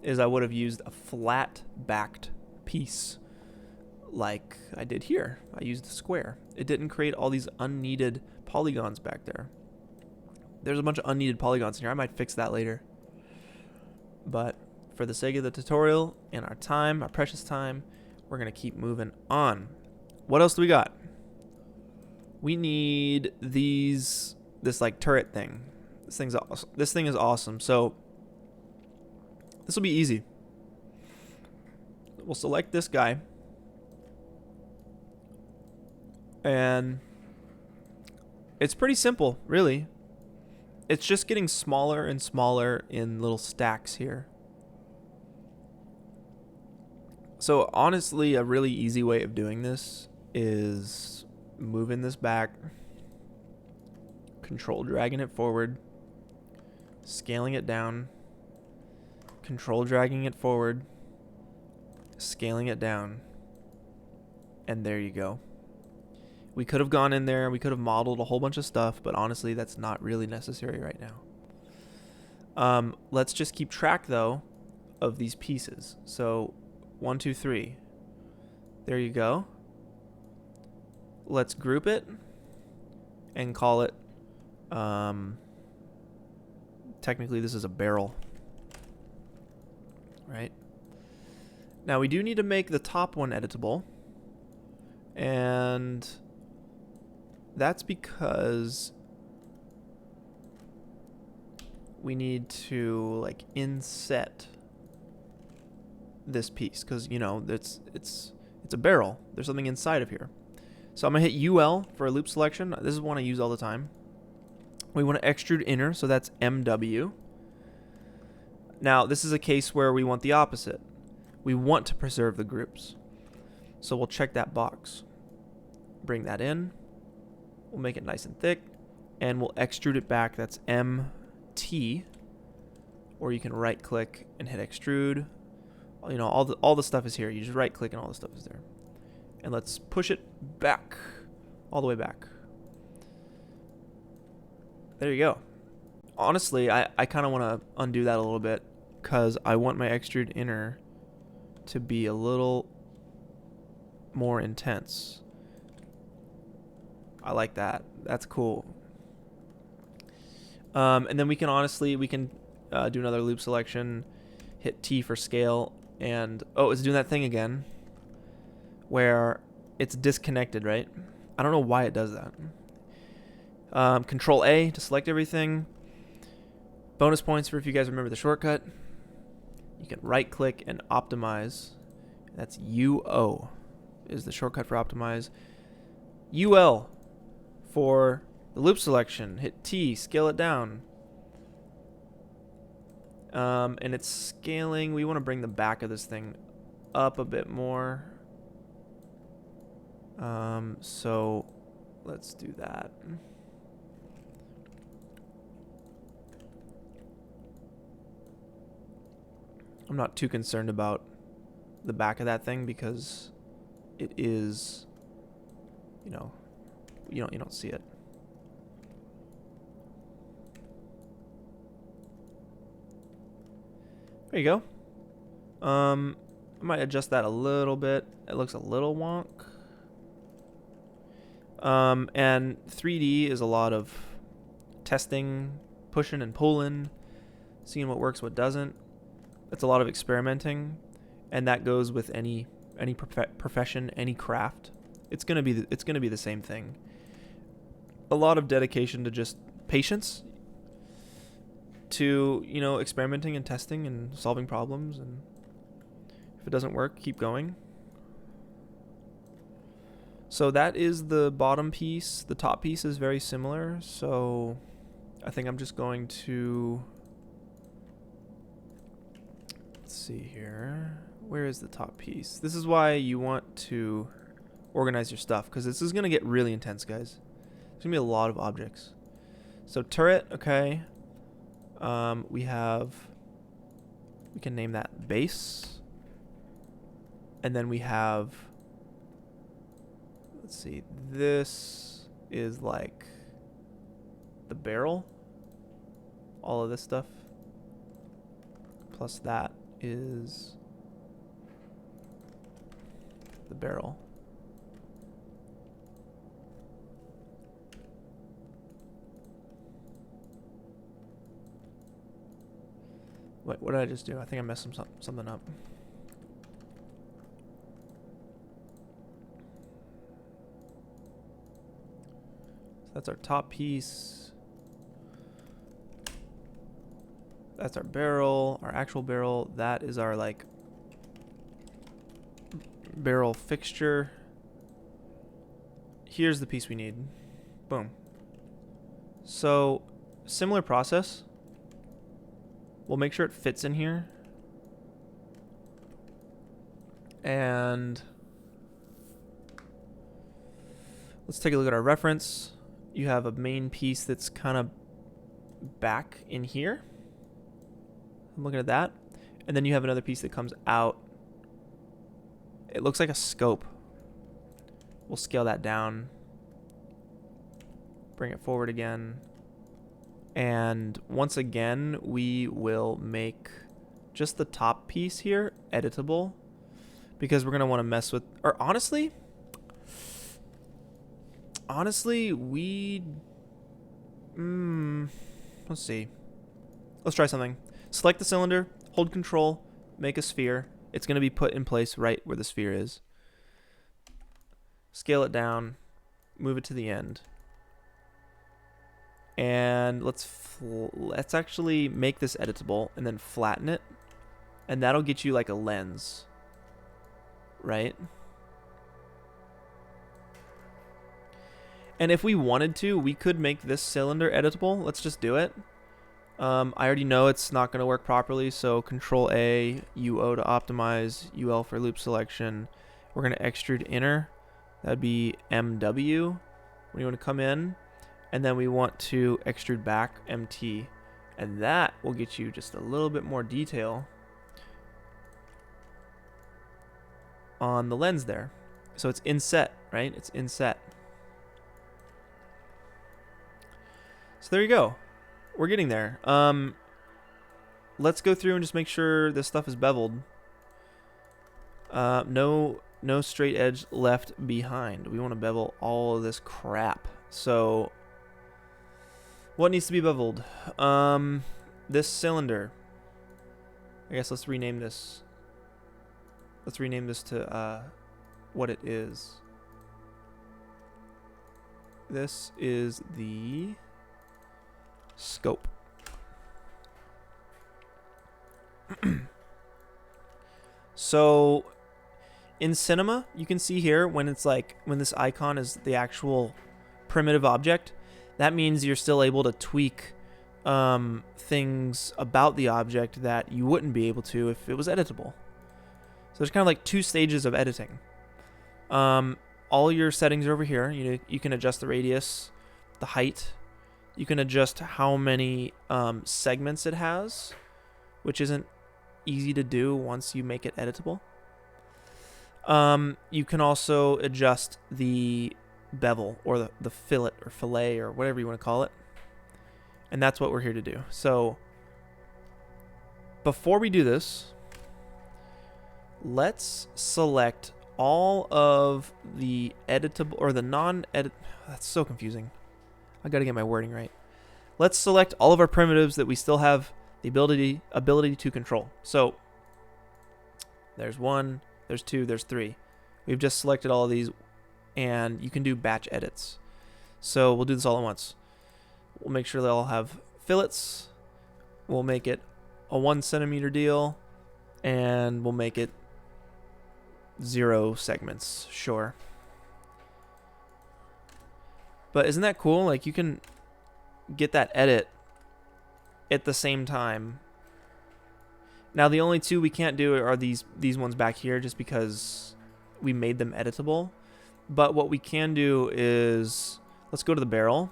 is I would have used a flat backed piece like I did here. I used a square. It didn't create all these unneeded polygons back there. There's a bunch of unneeded polygons in here. I might fix that later. But for the sake of the tutorial and our time, our precious time, we're going to keep moving on. What else do we got? We need this like turret thing. This thing is awesome. So this will be easy. We'll select this guy. And it's pretty simple, really. It's just getting smaller and smaller in little stacks here. So honestly, a really easy way of doing this is moving this back, control dragging it forward, scaling it down, control dragging it forward, scaling it down, and there you go. We could have gone in there, we could have modeled a whole bunch of stuff, but honestly, that's not really necessary right now. Let's just keep track, though, of these pieces. So, 1, 2, 3. There you go. Let's group it and call it, technically this is a barrel, right? Now, we do need to make the top one editable, and that's because we need to like inset this piece because it's a barrel. There's something inside of here. So I'm gonna hit UL for a loop selection. This is one I use all the time. We want to extrude inner, so that's MW. Now this is a case where we want the opposite. We want to preserve the groups. So we'll check that box. Bring that in. We'll make it nice and thick, and we'll extrude it back. That's MT, or you can right-click and hit extrude. All the stuff is here. You just right-click and all the stuff is there. And let's push it back, all the way back. There you go. Honestly, I kind of want to undo that a little bit because I want my extrude inner to be a little more intense. I like that. That's cool. And then we can do another loop selection, hit T for scale, and it's doing that thing again where it's disconnected, right? I don't know why it does that. Control A to select everything. Bonus points for if you guys remember the shortcut. You can right click and optimize. That's UO is the shortcut for optimize. UL for the loop selection. Hit T, scale it down. And it's scaling. We want to bring the back of this thing up a bit more. So let's do that. I'm not too concerned about the back of that thing because it is, you don't see it. There you go. I might adjust that a little bit. It looks a little wonk. And 3D is a lot of testing, pushing and pulling, seeing what works, what doesn't. It's a lot of experimenting, and that goes with any profession, any craft. It's gonna be the same thing. A lot of dedication to just patience, to experimenting and testing and solving problems, and if it doesn't work, keep going. So that is the bottom piece. The top piece is very similar. So I think I'm just going to, let's see here. Where is the top piece? This is why you want to organize your stuff, because this is going to get really intense, guys. There's going to be a lot of objects. So turret, okay. We can name that base. And then we have, let's see, this is like the barrel. All of this stuff. Plus that is the barrel. Wait, what did I just do? I think I messed something up. So that's our top piece. That's our barrel, our actual barrel. That is our like barrel fixture. Here's the piece we need. Boom. So similar process. We'll make sure it fits in here. And let's take a look at our reference. You have a main piece that's kind of back in here. I'm looking at that. And then you have another piece that comes out. It looks like a scope. We'll scale that down. Bring it forward again. And once again, we will make just the top piece here editable, because we're going to want to mess with, or honestly, let's see. Let's try something. Select the cylinder, hold control, make a sphere. It's going to be put in place right where the sphere is. Scale it down, move it to the end. And let's actually make this editable and then flatten it, and that'll get you like a lens, right? And if we wanted to, we could make this cylinder editable. Let's just do it. I already know it's not going to work properly, so Control A, UO to optimize, UL for loop selection. We're going to extrude inner. That'd be MW. When you want to come in. And then we want to extrude back, MT. And that will get you just a little bit more detail on the lens there. So it's inset, right? It's inset. So there you go. We're getting there. Let's go through and just make sure this stuff is beveled. No straight edge left behind. We want to bevel all of this crap. So what needs to be beveled? This cylinder. I guess let's rename this. Let's rename this to what it is. This is the scope. So in Cinema, you can see here when it's like when this icon is the actual primitive object, that means you're still able to tweak things about the object that you wouldn't be able to if it was editable. So there's kind of like two stages of editing. All your settings are over here. You can adjust the radius, the height. You can adjust how many segments it has, which isn't easy to do once you make it editable. You can also adjust the bevel or the fillet or fillet or whatever you want to call it. And that's what we're here to do. So before we do this, let's select all of the editable or the non-edit. That's so confusing. I got to get my wording right. Let's select all of our primitives that we still have the ability to control. So there's 1, there's 2, there's 3. We've just selected all of these, and you can do batch edits. So we'll do this all at once. We'll make sure they all have fillets. We'll make it a 1 centimeter deal, and we'll make it 0 segments. Sure. But isn't that cool? Like, you can get that edit at the same time. Now, the only two we can't do are these ones back here, just because we made them editable. But what we can do is, let's go to the barrel,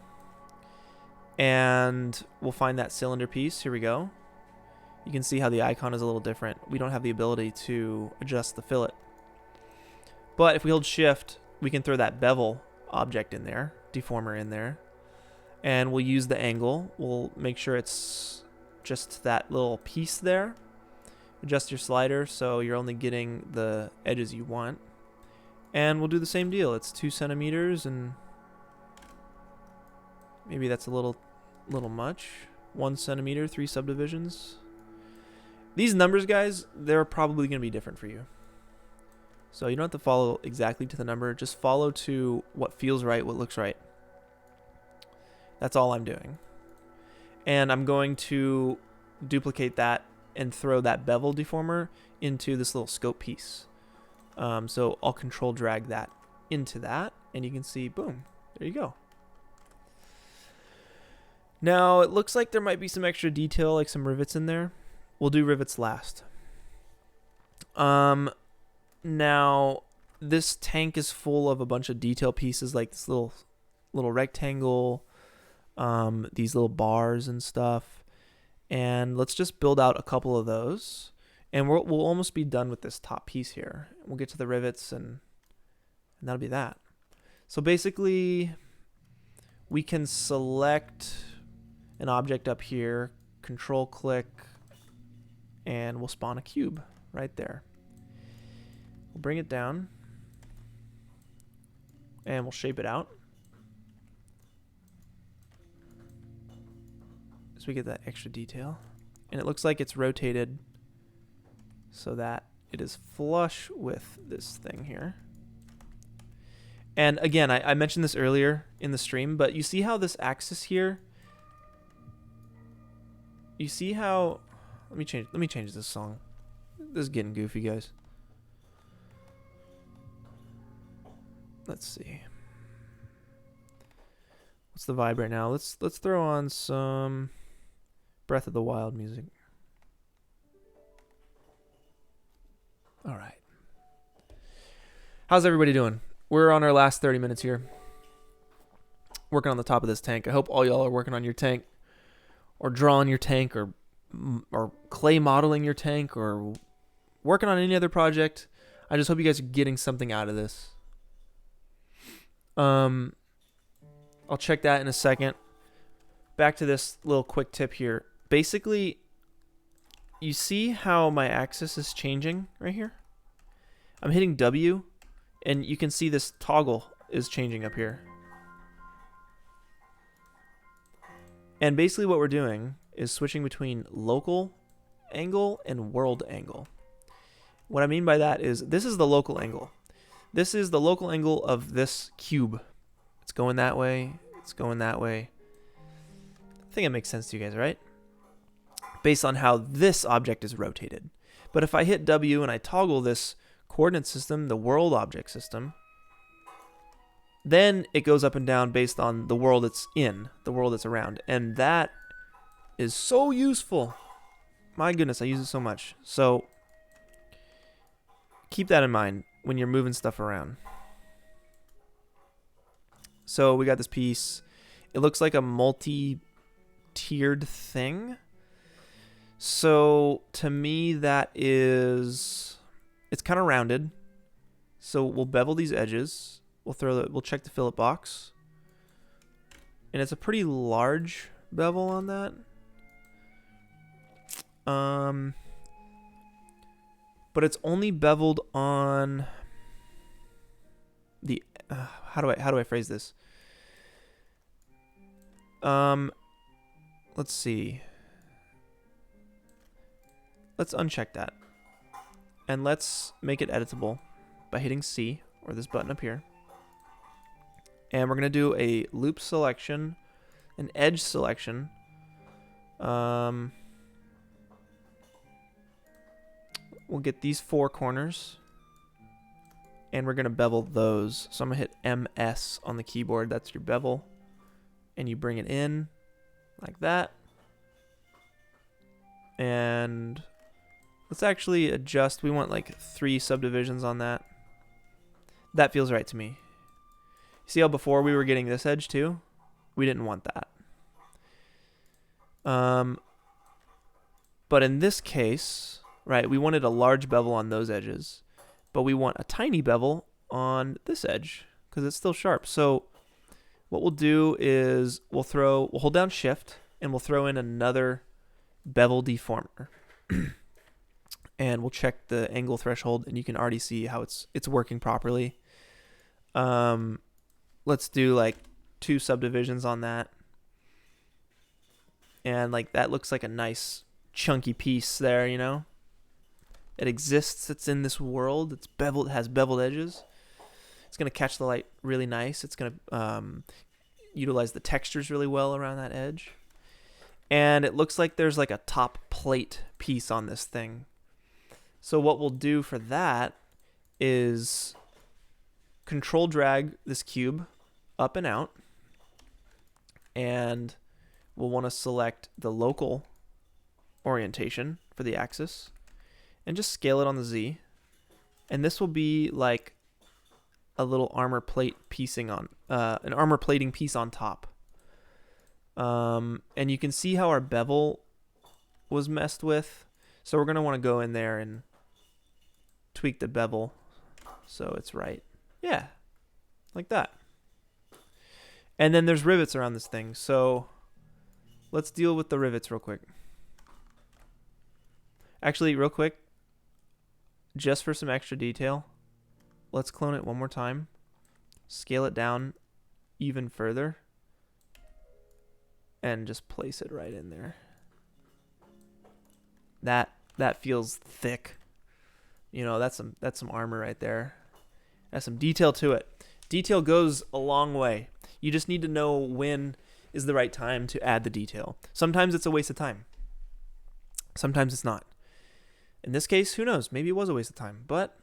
and we'll find that cylinder piece. Here we go. You can see how the icon is a little different. We don't have the ability to adjust the fillet. But if we hold shift, we can throw that bevel object in there, deformer in there, and we'll use the angle. We'll make sure it's just that little piece there. Adjust your slider so you're only getting the edges you want. And we'll do the same deal. It's 2 centimeters, and maybe that's a little much. 1 centimeter, 3 subdivisions. These numbers, guys, they're probably going to be different for you. So you don't have to follow exactly to the number. Just follow to what feels right, what looks right. That's all I'm doing. And I'm going to duplicate that and throw that bevel deformer into this little scope piece. So I'll control drag that into that, and you can see, boom, there you go. Now, it looks like there might be some extra detail, like some rivets in there. We'll do rivets last. Now, this tank is full of a bunch of detail pieces, like this little rectangle, these little bars and stuff. And let's just build out a couple of those. And we'll almost be done with this top piece here. We'll get to the rivets, and that'll be that. So basically, we can select an object up here, control click, and we'll spawn a cube right there. We'll bring it down, and we'll shape it out so we get that extra detail. And it looks like it's rotated so that it is flush with this thing here. And again, I mentioned this earlier in the stream, but you see how this axis here, you see how, let me change this song. This is getting goofy, guys. Let's see. What's the vibe right now? Let's throw on some Breath of the Wild music. All right. How's everybody doing? We're on our last 30 minutes here. Working on the top of this tank. I hope all y'all are working on your tank, or drawing your tank, or clay modeling your tank, or working on any other project. I just hope you guys are getting something out of this. I'll check that in a second. Back to this little quick tip here. Basically, you see how my axis is changing right here? I'm hitting W, and you can see this toggle is changing up here. And basically what we're doing is switching between local angle and world angle. What I mean by that is, this is the local angle. This is the local angle of this cube. It's going that way. It's going that way. I think it makes sense to you guys, right? Based on how this object is rotated. But if I hit W and I toggle this coordinate system, the world object system, then it goes up and down based on the world it's in, the world it's around. And that is so useful. My goodness, I use it so much. So keep that in mind when you're moving stuff around. So we got this piece. It looks like a multi-tiered thing. So to me, that is, it's kind of rounded. So we'll bevel these edges. We'll check the fillet box. And it's a pretty large bevel on that. But it's only beveled on the how do I phrase this? Let's see. Let's uncheck that. And let's make it editable by hitting C, or this button up here. And we're going to do a loop selection, an edge selection. We'll get these 4 corners. and we're going to bevel those. So I'm going to hit MS on the keyboard. That's your bevel. And you bring it in like that. And let's actually adjust. We want like 3 subdivisions on that. That feels right to me. See how before we were getting this edge too? We didn't want that. But in this case, right, we wanted a large bevel on those edges, but we want a tiny bevel on this edge because it's still sharp. So what we'll do is we'll hold down Shift and we'll throw in another bevel deformer. And we'll check the angle threshold, and you can already see how it's working properly. Let's do like 2 subdivisions on that. And like that looks like a nice chunky piece there, you know? It exists, it's in this world, it's beveled, it has beveled edges. It's going to catch the light really nice. It's going to utilize the textures really well around that edge. And it looks like there's like a top plate piece on this thing. So what we'll do for that is control drag this cube up and out, and we'll want to select the local orientation for the axis and just scale it on the Z. And this will be like a little armor plate piecing on an armor plating piece on top. And you can see how our bevel was messed with. So we're going to want to go in there and tweak the bevel so it's right. Yeah, like that. And then there's rivets around this thing. So let's deal with the rivets real quick. Actually, real quick, just for some extra detail, let's clone it one more time. Scale it down even further. And just place it right in there. That feels thick. You know, that's some armor right there. That's some detail to it. Detail goes a long way. You just need to know when is the right time to add the detail. Sometimes it's a waste of time. Sometimes it's not. In this case, who knows? Maybe it was a waste of time, but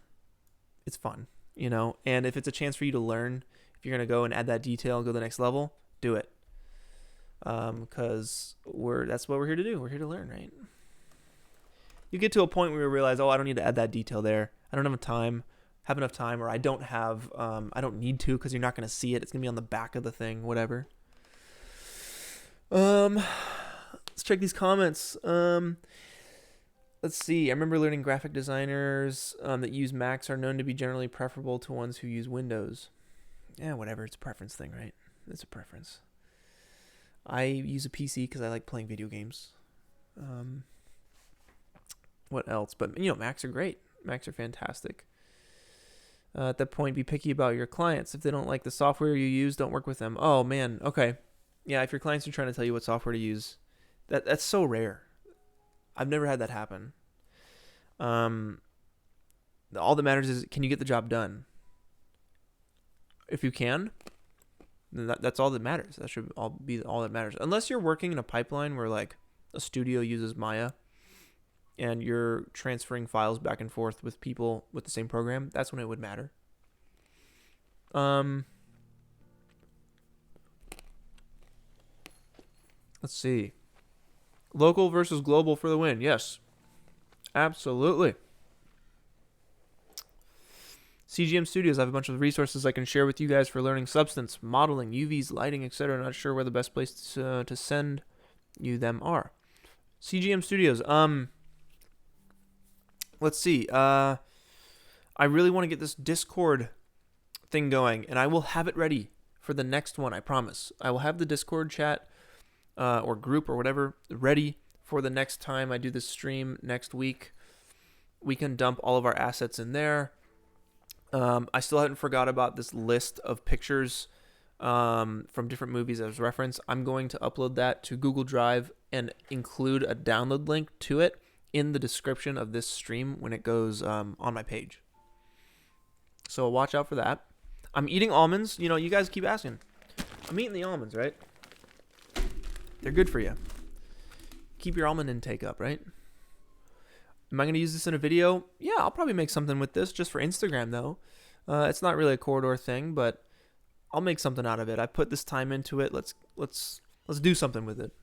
it's fun, you know? And if it's a chance for you to learn, if you're going to go and add that detail and go to the next level, do it. Because that's what we're here to do. We're here to learn, right? You get to a point where you realize, oh, I don't need to add that detail there. I don't have enough time, or I don't need to, because you're not going to see it. It's going to be on the back of the thing, whatever. Let's check these comments. Let's see. I remember learning graphic designers that use Macs are known to be generally preferable to ones who use Windows. Yeah, whatever. It's a preference thing, right? It's a preference. I use a PC because I like playing video games. What else? But, you know, Macs are great. Macs are fantastic. At that point, be picky about your clients. If they don't like the software you use, don't work with them. Oh, man. Okay. Yeah, if your clients are trying to tell you what software to use, that's so rare. I've never had that happen. All that matters is, can you get the job done? If you can, then that's all that matters. That should be all that matters. Unless you're working in a pipeline where, like, a studio uses Maya and you're transferring files back and forth with people with the same program, that's when it would matter. Let's see. Local versus global for the win. Yes. Absolutely. CGM Studios, I have a bunch of resources I can share with you guys for learning substance, modeling, UVs, lighting, etc. Not sure where the best place to send you them are. CGM Studios. Let's see. I really want to get this Discord thing going, and I will have it ready for the next one, I promise. I will have the Discord chat or group or whatever ready for the next time I do this stream next week. We can dump all of our assets in there. I still haven't forgot about this list of pictures from different movies as reference. I'm going to upload that to Google Drive and include a download link to it in the description of this stream when it goes on my page. So watch out for that. I'm eating almonds. You know, you guys keep asking. I'm eating the almonds, right? They're good for you. Keep your almond intake up, right? Am I going to use this in a video? Yeah, I'll probably make something with this just for Instagram, though. It's not really a corridor thing, but I'll make something out of it. I put this time into it. Let's do something with it.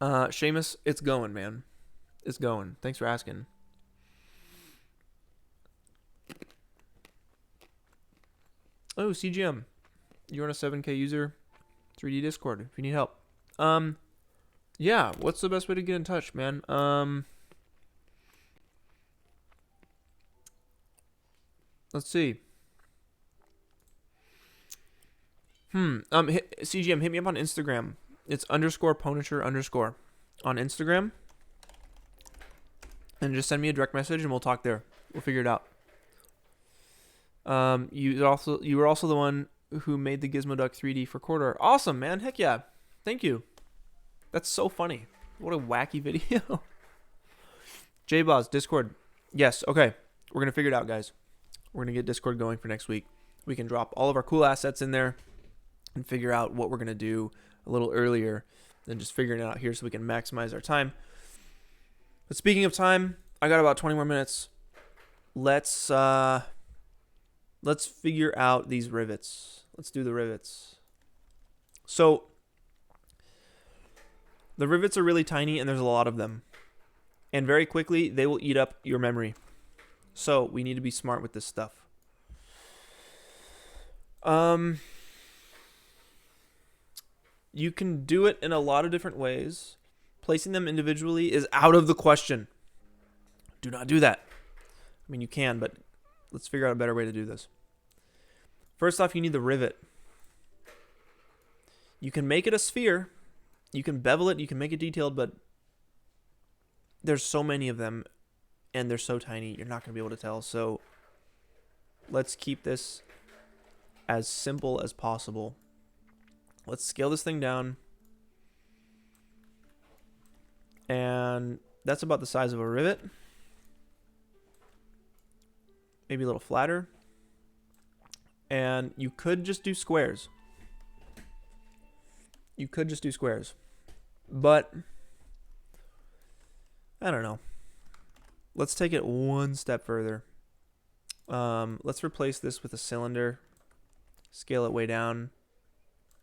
Seamus, it's going, man. It's going. Thanks for asking. Oh, CGM. You're on a 7K user, 3D Discord. If you need help. Yeah. What's the best way to get in touch, man? Let's see. CGM, hit me up on Instagram. It's _pwnisher_ on Instagram. And just send me a direct message and we'll talk there. We'll figure it out. You were also the one who made the Gizmo Duck 3D for corridor. Awesome, man. Heck yeah. Thank you. That's so funny. What a wacky video. JBoz, Discord. Yes, okay. We're going to figure it out, guys. We're going to get Discord going for next week. We can drop all of our cool assets in there and figure out what we're going to do a little earlier than just figuring it out here so we can maximize our time. But speaking of time, I got about 20 more minutes. Let's figure out these rivets. Let's do the rivets. So the rivets are really tiny and there's a lot of them. And very quickly, they will eat up your memory. So we need to be smart with this stuff. You can do it in a lot of different ways. Placing them individually is out of the question. Do not do that. I mean, you can, but let's figure out a better way to do this. First off, you need the rivet. You can make it a sphere. You can bevel it. You can make it detailed, but there's so many of them, and they're so tiny, you're not going to be able to tell. So let's keep this as simple as possible. Let's scale this thing down. And that's about the size of a rivet. Maybe a little flatter. And you could just do squares. But I don't know. Let's take it one step further. Let's replace this with a cylinder. Scale it way down.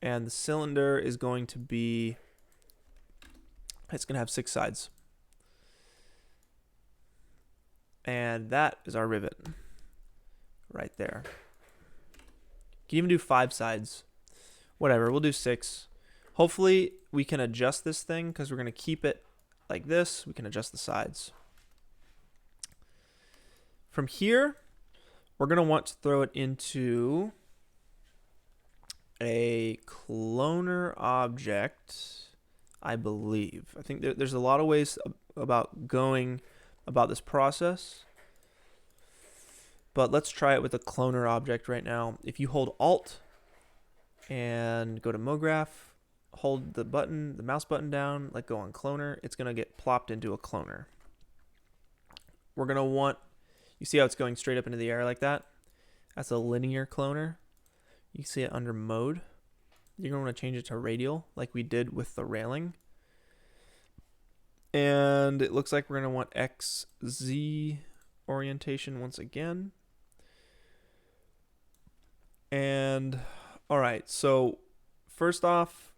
And the cylinder is going to be... It's going to have 6 sides. And that is our rivet. Right there. You can even do 5 sides. Whatever, we'll do 6. Hopefully we can adjust this thing because we're going to keep it like this. We can adjust the sides. From here, we're going to want to throw it into a cloner object, I believe. I think there's a lot of ways about going about this process. But let's try it with a cloner object right now. If you hold Alt and go to MoGraph, hold the mouse button down, let go on cloner, it's going to get plopped into a cloner. We're going to want, you see how it's going straight up into the air like that? That's a linear cloner. You can see it under mode. You're going to want to change it to radial like we did with the railing. And it looks like we're going to want XZ orientation once again. And all right, so first off,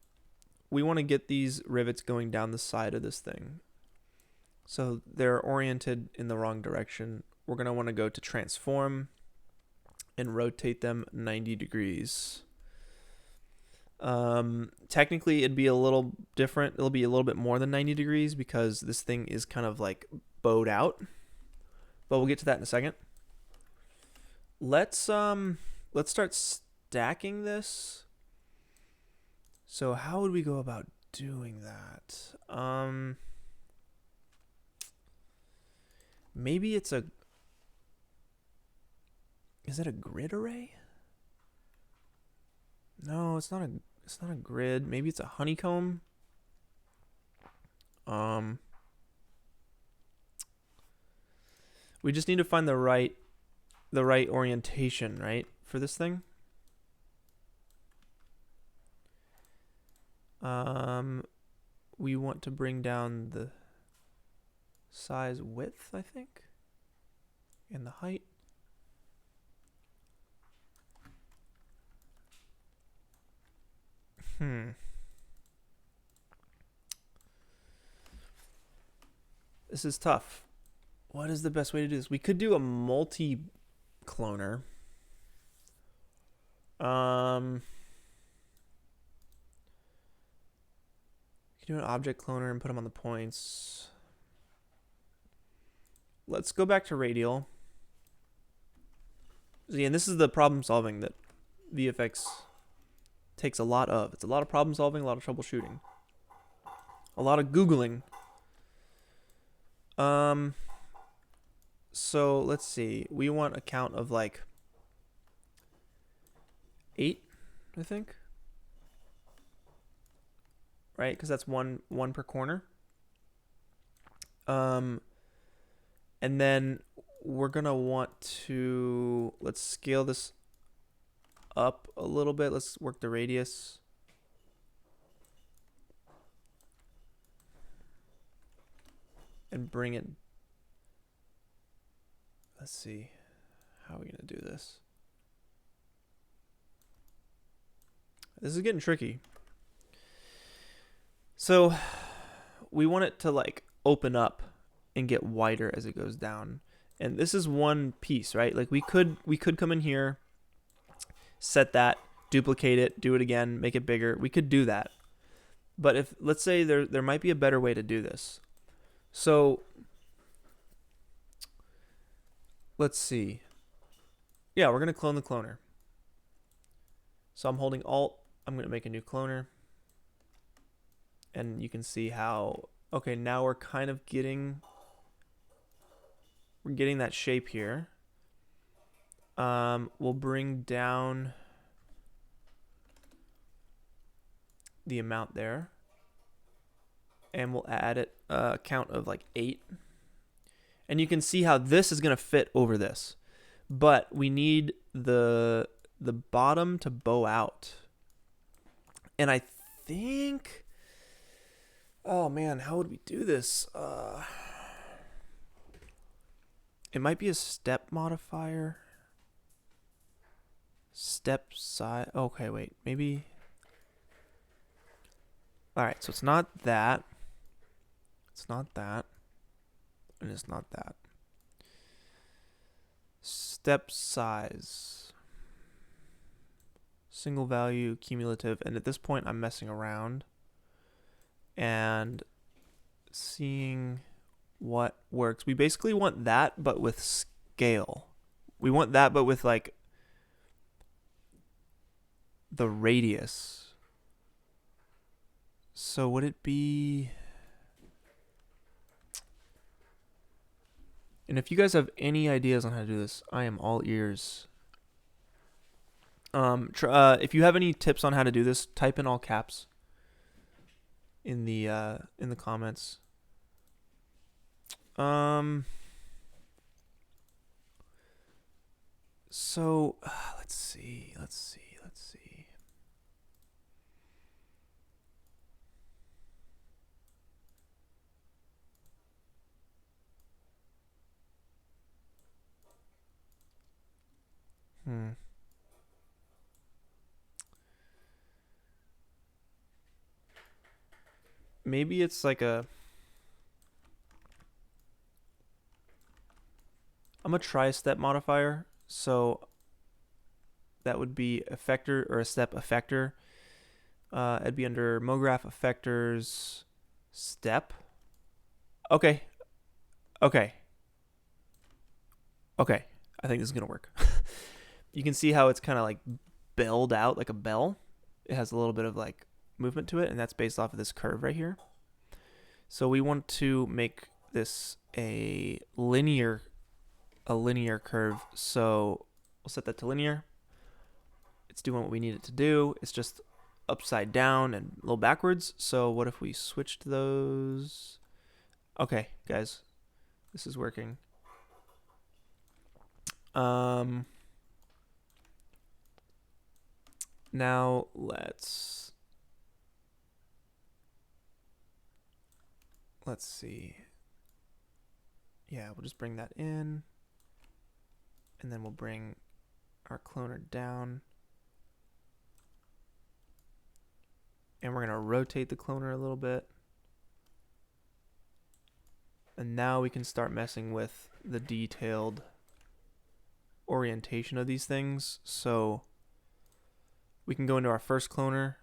we want to get these rivets going down the side of this thing. So they're oriented in the wrong direction. We're going to want to go to transform and rotate them 90 degrees. Technically, it'd be a little different. It'll be a little bit more than 90 degrees because this thing is kind of like bowed out. But we'll get to that in a second. Let's start stacking this. So how would we go about doing that? Maybe it's a... Is it a grid array? No, it's not a grid. Maybe it's a honeycomb. We just need to find the right orientation, right, for this thing. We want to bring down the size width, I think, and the height. Hmm. This is tough. What is the best way to do this? We could do a multi-cloner. We could do an object cloner and put them on the points. Let's go back to radial. See, and this is the problem solving that VFX takes a lot of. It's a lot of problem solving, a lot of troubleshooting, a lot of Googling. So let's see. We want a count of like 8, I think. Right? Because that's one per corner. And then we're gonna want to, let's scale this up a little bit. Let's work the radius. And bring it. Let's see. How are we gonna do this? This is getting tricky. So we want it to like open up and get wider as it goes down. And this is one piece, right? Like we could come in here, set that, duplicate it, do it again, make it bigger. We could do that. But if, let's say there might be a better way to do this. So let's see. Yeah, we're going to clone the cloner. So I'm holding Alt. I'm going to make a new cloner. And you can see how, okay, now we're kind of getting that shape here. We'll bring down the amount there. And we'll add it a count of like 8. And you can see how this is going to fit over this. But we need the bottom to bow out. And I think, oh man, how would we do this? It might be a step modifier. Step size. Okay, wait. Maybe. All right, so it's not that. It's not that. And it's not that. Step size. Single value, cumulative. And at this point, I'm messing around and seeing what works. We basically want that, but with scale. We want that, but with like the radius. So would it be... And if you guys have any ideas on how to do this, I am all ears. If you have any tips on how to do this, type in all caps in the comments. So let's see. Maybe it's like a... I'm going to try a step modifier. So that would be effector, or a step effector. It'd be under MoGraph effectors step. Okay. I think this is going to work. You can see how it's kind of like belled out like a bell. It has a little bit of like movement to it, and that's based off of this curve right here. So we want to make this a linear curve. So we'll set that to linear. It's doing what we need it to do. It's just upside down and a little backwards. So what if we switched those? Okay, guys, this is working. Now let's see. Yeah, we'll just bring that in, and then we'll bring our cloner down. And we're going to rotate the cloner a little bit. And now we can start messing with the detailed orientation of these things. So we can go into our first cloner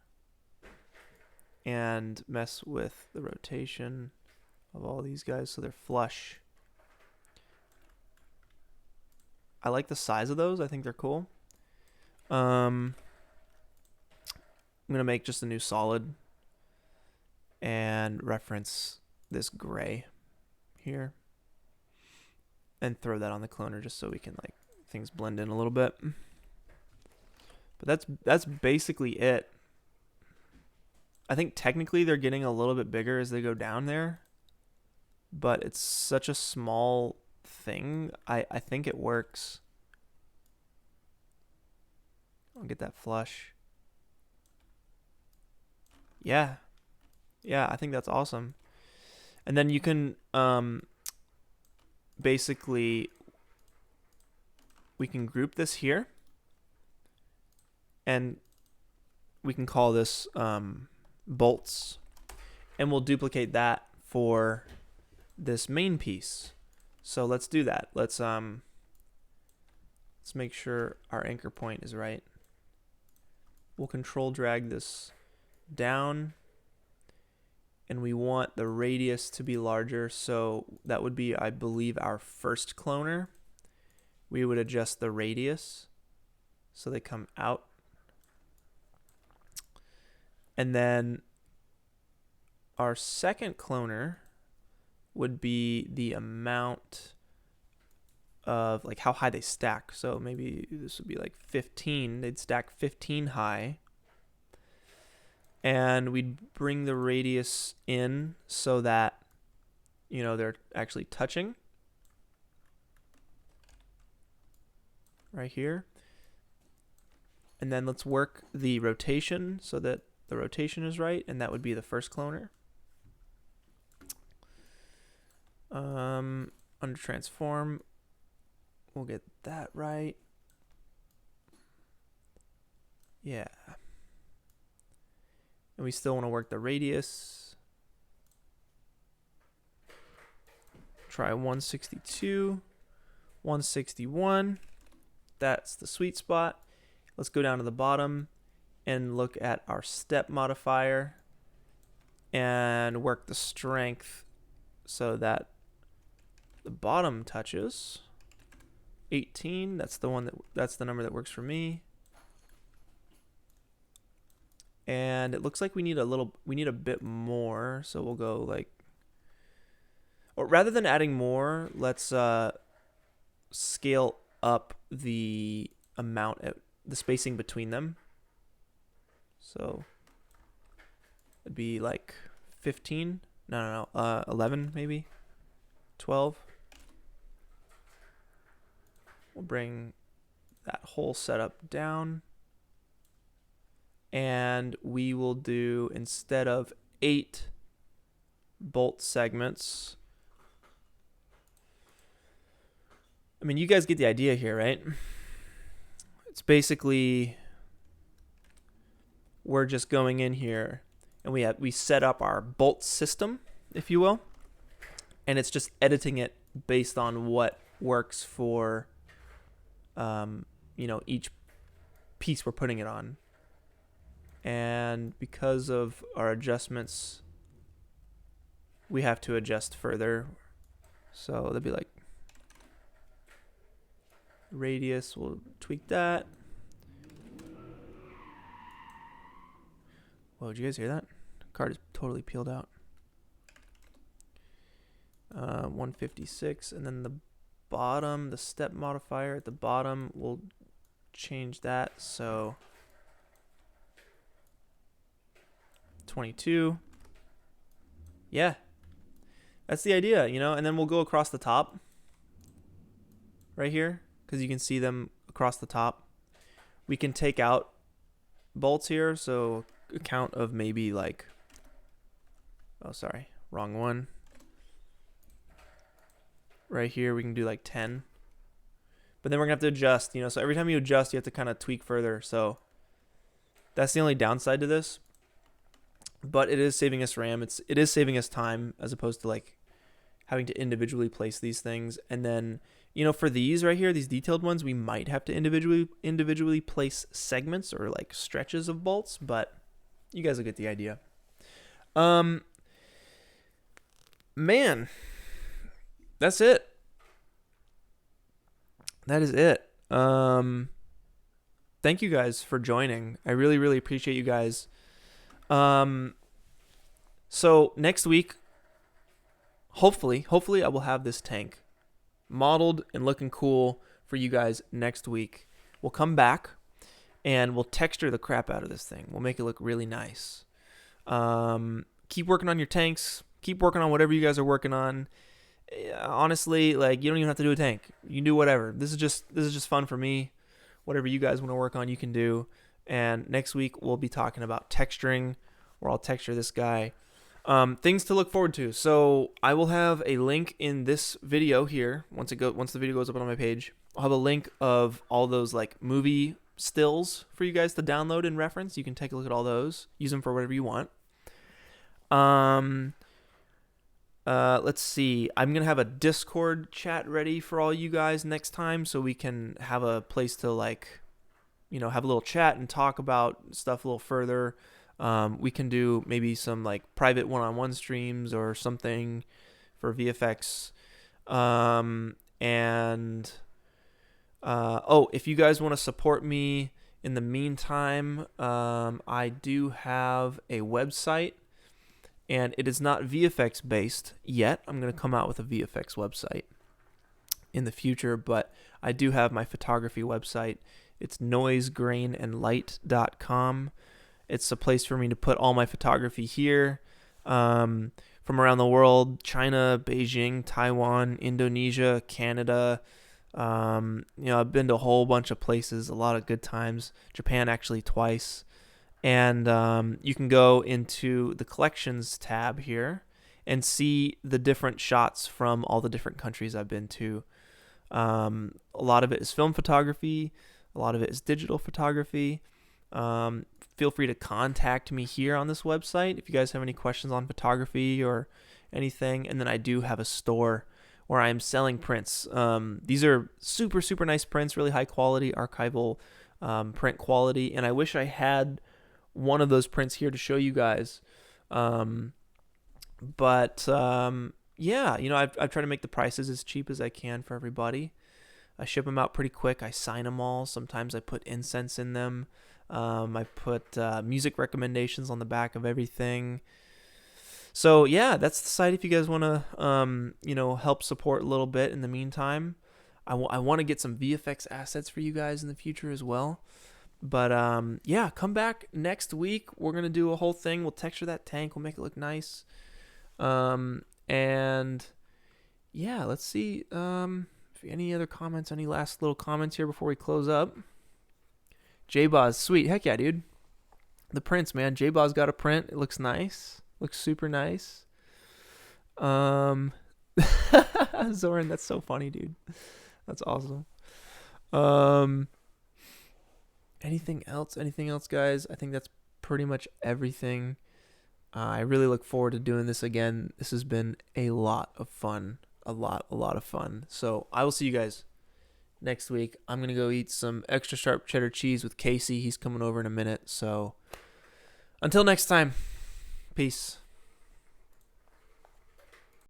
and mess with the rotation of all these guys so they're flush. I like the size of those. I think they're cool. I'm going to make just a new solid and reference this gray here and throw that on the cloner just so we can like things blend in a little bit. But that's basically it. I think technically they're getting a little bit bigger as they go down there, but it's such a small thing. I think it works. I'll get that flush. Yeah, I think that's awesome. And then you can basically, we can group this here, and we can call this bolts, and we'll duplicate that for this main piece. So let's do that. Let's make sure our anchor point is right. We'll control drag this down, and we want the radius to be larger, so that would be, I believe, our first cloner. We would adjust the radius so they come out. And then our second cloner would be the amount of like how high they stack. So maybe this would be like 15. They'd stack 15 high. And we'd bring the radius in so that, you know, they're actually touching right here. And then let's work the rotation so that the rotation is right, and that would be the first cloner. Under transform, we'll get that right. Yeah. And we still want to work the radius. Try 162, 161. That's the sweet spot. Let's go down to the bottom and look at our step modifier and work the strength so that the bottom touches 18. That's the number that works for me. And it looks like we need a bit more, so we'll go like, or rather than adding more, let's scale up the amount at the spacing between them. So it'd be like 15. No, 11 maybe. 12. We'll bring that whole setup down. And we will do, instead of 8 bolt segments, I mean, you guys get the idea here, right? It's basically, we're just going in here and we set up our bolt system, if you will, and it's just editing it based on what works for each piece we're putting it on. And because of our adjustments, we have to adjust further. So they'll be like radius, we'll tweak that. Whoa, did you guys hear that? The card is totally peeled out. 156, and then the bottom, the step modifier at the bottom, we'll change that. So 22. Yeah, that's the idea, and then we'll go across the top right here because you can see them across the top. We can take out bolts here, so a count of maybe like, oh sorry, wrong one. Right here we can do like 10, but then we're gonna have to adjust, so every time you adjust you have to kind of tweak further. So that's the only downside to this. but it is saving us RAM. It is saving us time as opposed to like having to individually place these things. And then, for these right here, these detailed ones, we might have to individually place segments or like stretches of bolts, but you guys will get the idea. Man, that's it. That is it. Thank you guys for joining. I really, really appreciate you guys. So next week, hopefully I will have this tank modeled and looking cool for you guys next week. We'll come back and we'll texture the crap out of this thing. We'll make it look really nice. Keep working on your tanks. Keep working on whatever you guys are working on. Honestly, like, you don't even have to do a tank. You can do whatever. This is just fun for me. Whatever you guys want to work on, you can do. And next week we'll be talking about texturing, where I'll texture this guy. Things to look forward to. So I will have a link in this video here. Once the video goes up on my page, I'll have a link of all those like movie stills for you guys to download and reference. You can take a look at all those. Use them for whatever you want. Let's see. I'm gonna have a Discord chat ready for all you guys next time, so we can have a place to like, have a little chat and talk about stuff a little further. We can do maybe some like private one-on-one streams or something for VFX. If you guys want to support me in the meantime, I do have a website, and it is not VFX based yet. I'm going to come out with a VFX website in the future, but I do have my photography website. It's noisegrainandlight.com. It's a place for me to put all my photography here, from around the world: China, Beijing, Taiwan, Indonesia, Canada. I've been to a whole bunch of places, a lot of good times. Japan, actually, twice. And you can go into the collections tab here and see the different shots from all the different countries I've been to. A lot of it is film photography. A lot of it is digital photography. Feel free to contact me here on this website if you guys have any questions on photography or anything. And then I do have a store where I'm selling prints. These are super, super nice prints, really high quality, archival print quality. And I wish I had one of those prints here to show you guys. I've tried to make the prices as cheap as I can for everybody. I ship them out pretty quick. I sign them all. Sometimes I put incense in them. I put music recommendations on the back of everything. So yeah, that's the site if you guys want to, help support a little bit in the meantime. I want to get some VFX assets for you guys in the future as well. But come back next week. We're going to do a whole thing. We'll texture that tank. We'll make it look nice. Let's see. Any other comments, any last little comments here before we close up? J-Boz, sweet. Heck yeah, dude. The prints, man. J-Boz got a print. It looks nice. Looks super nice. Zoran, that's so funny, dude. That's awesome. Anything else, guys? I think that's pretty much everything. I really look forward to doing this again. This has been a lot of fun. A lot of fun. So I will see you guys next week. I'm going to go eat some extra sharp cheddar cheese with Casey. He's coming over in a minute. So until next time, peace.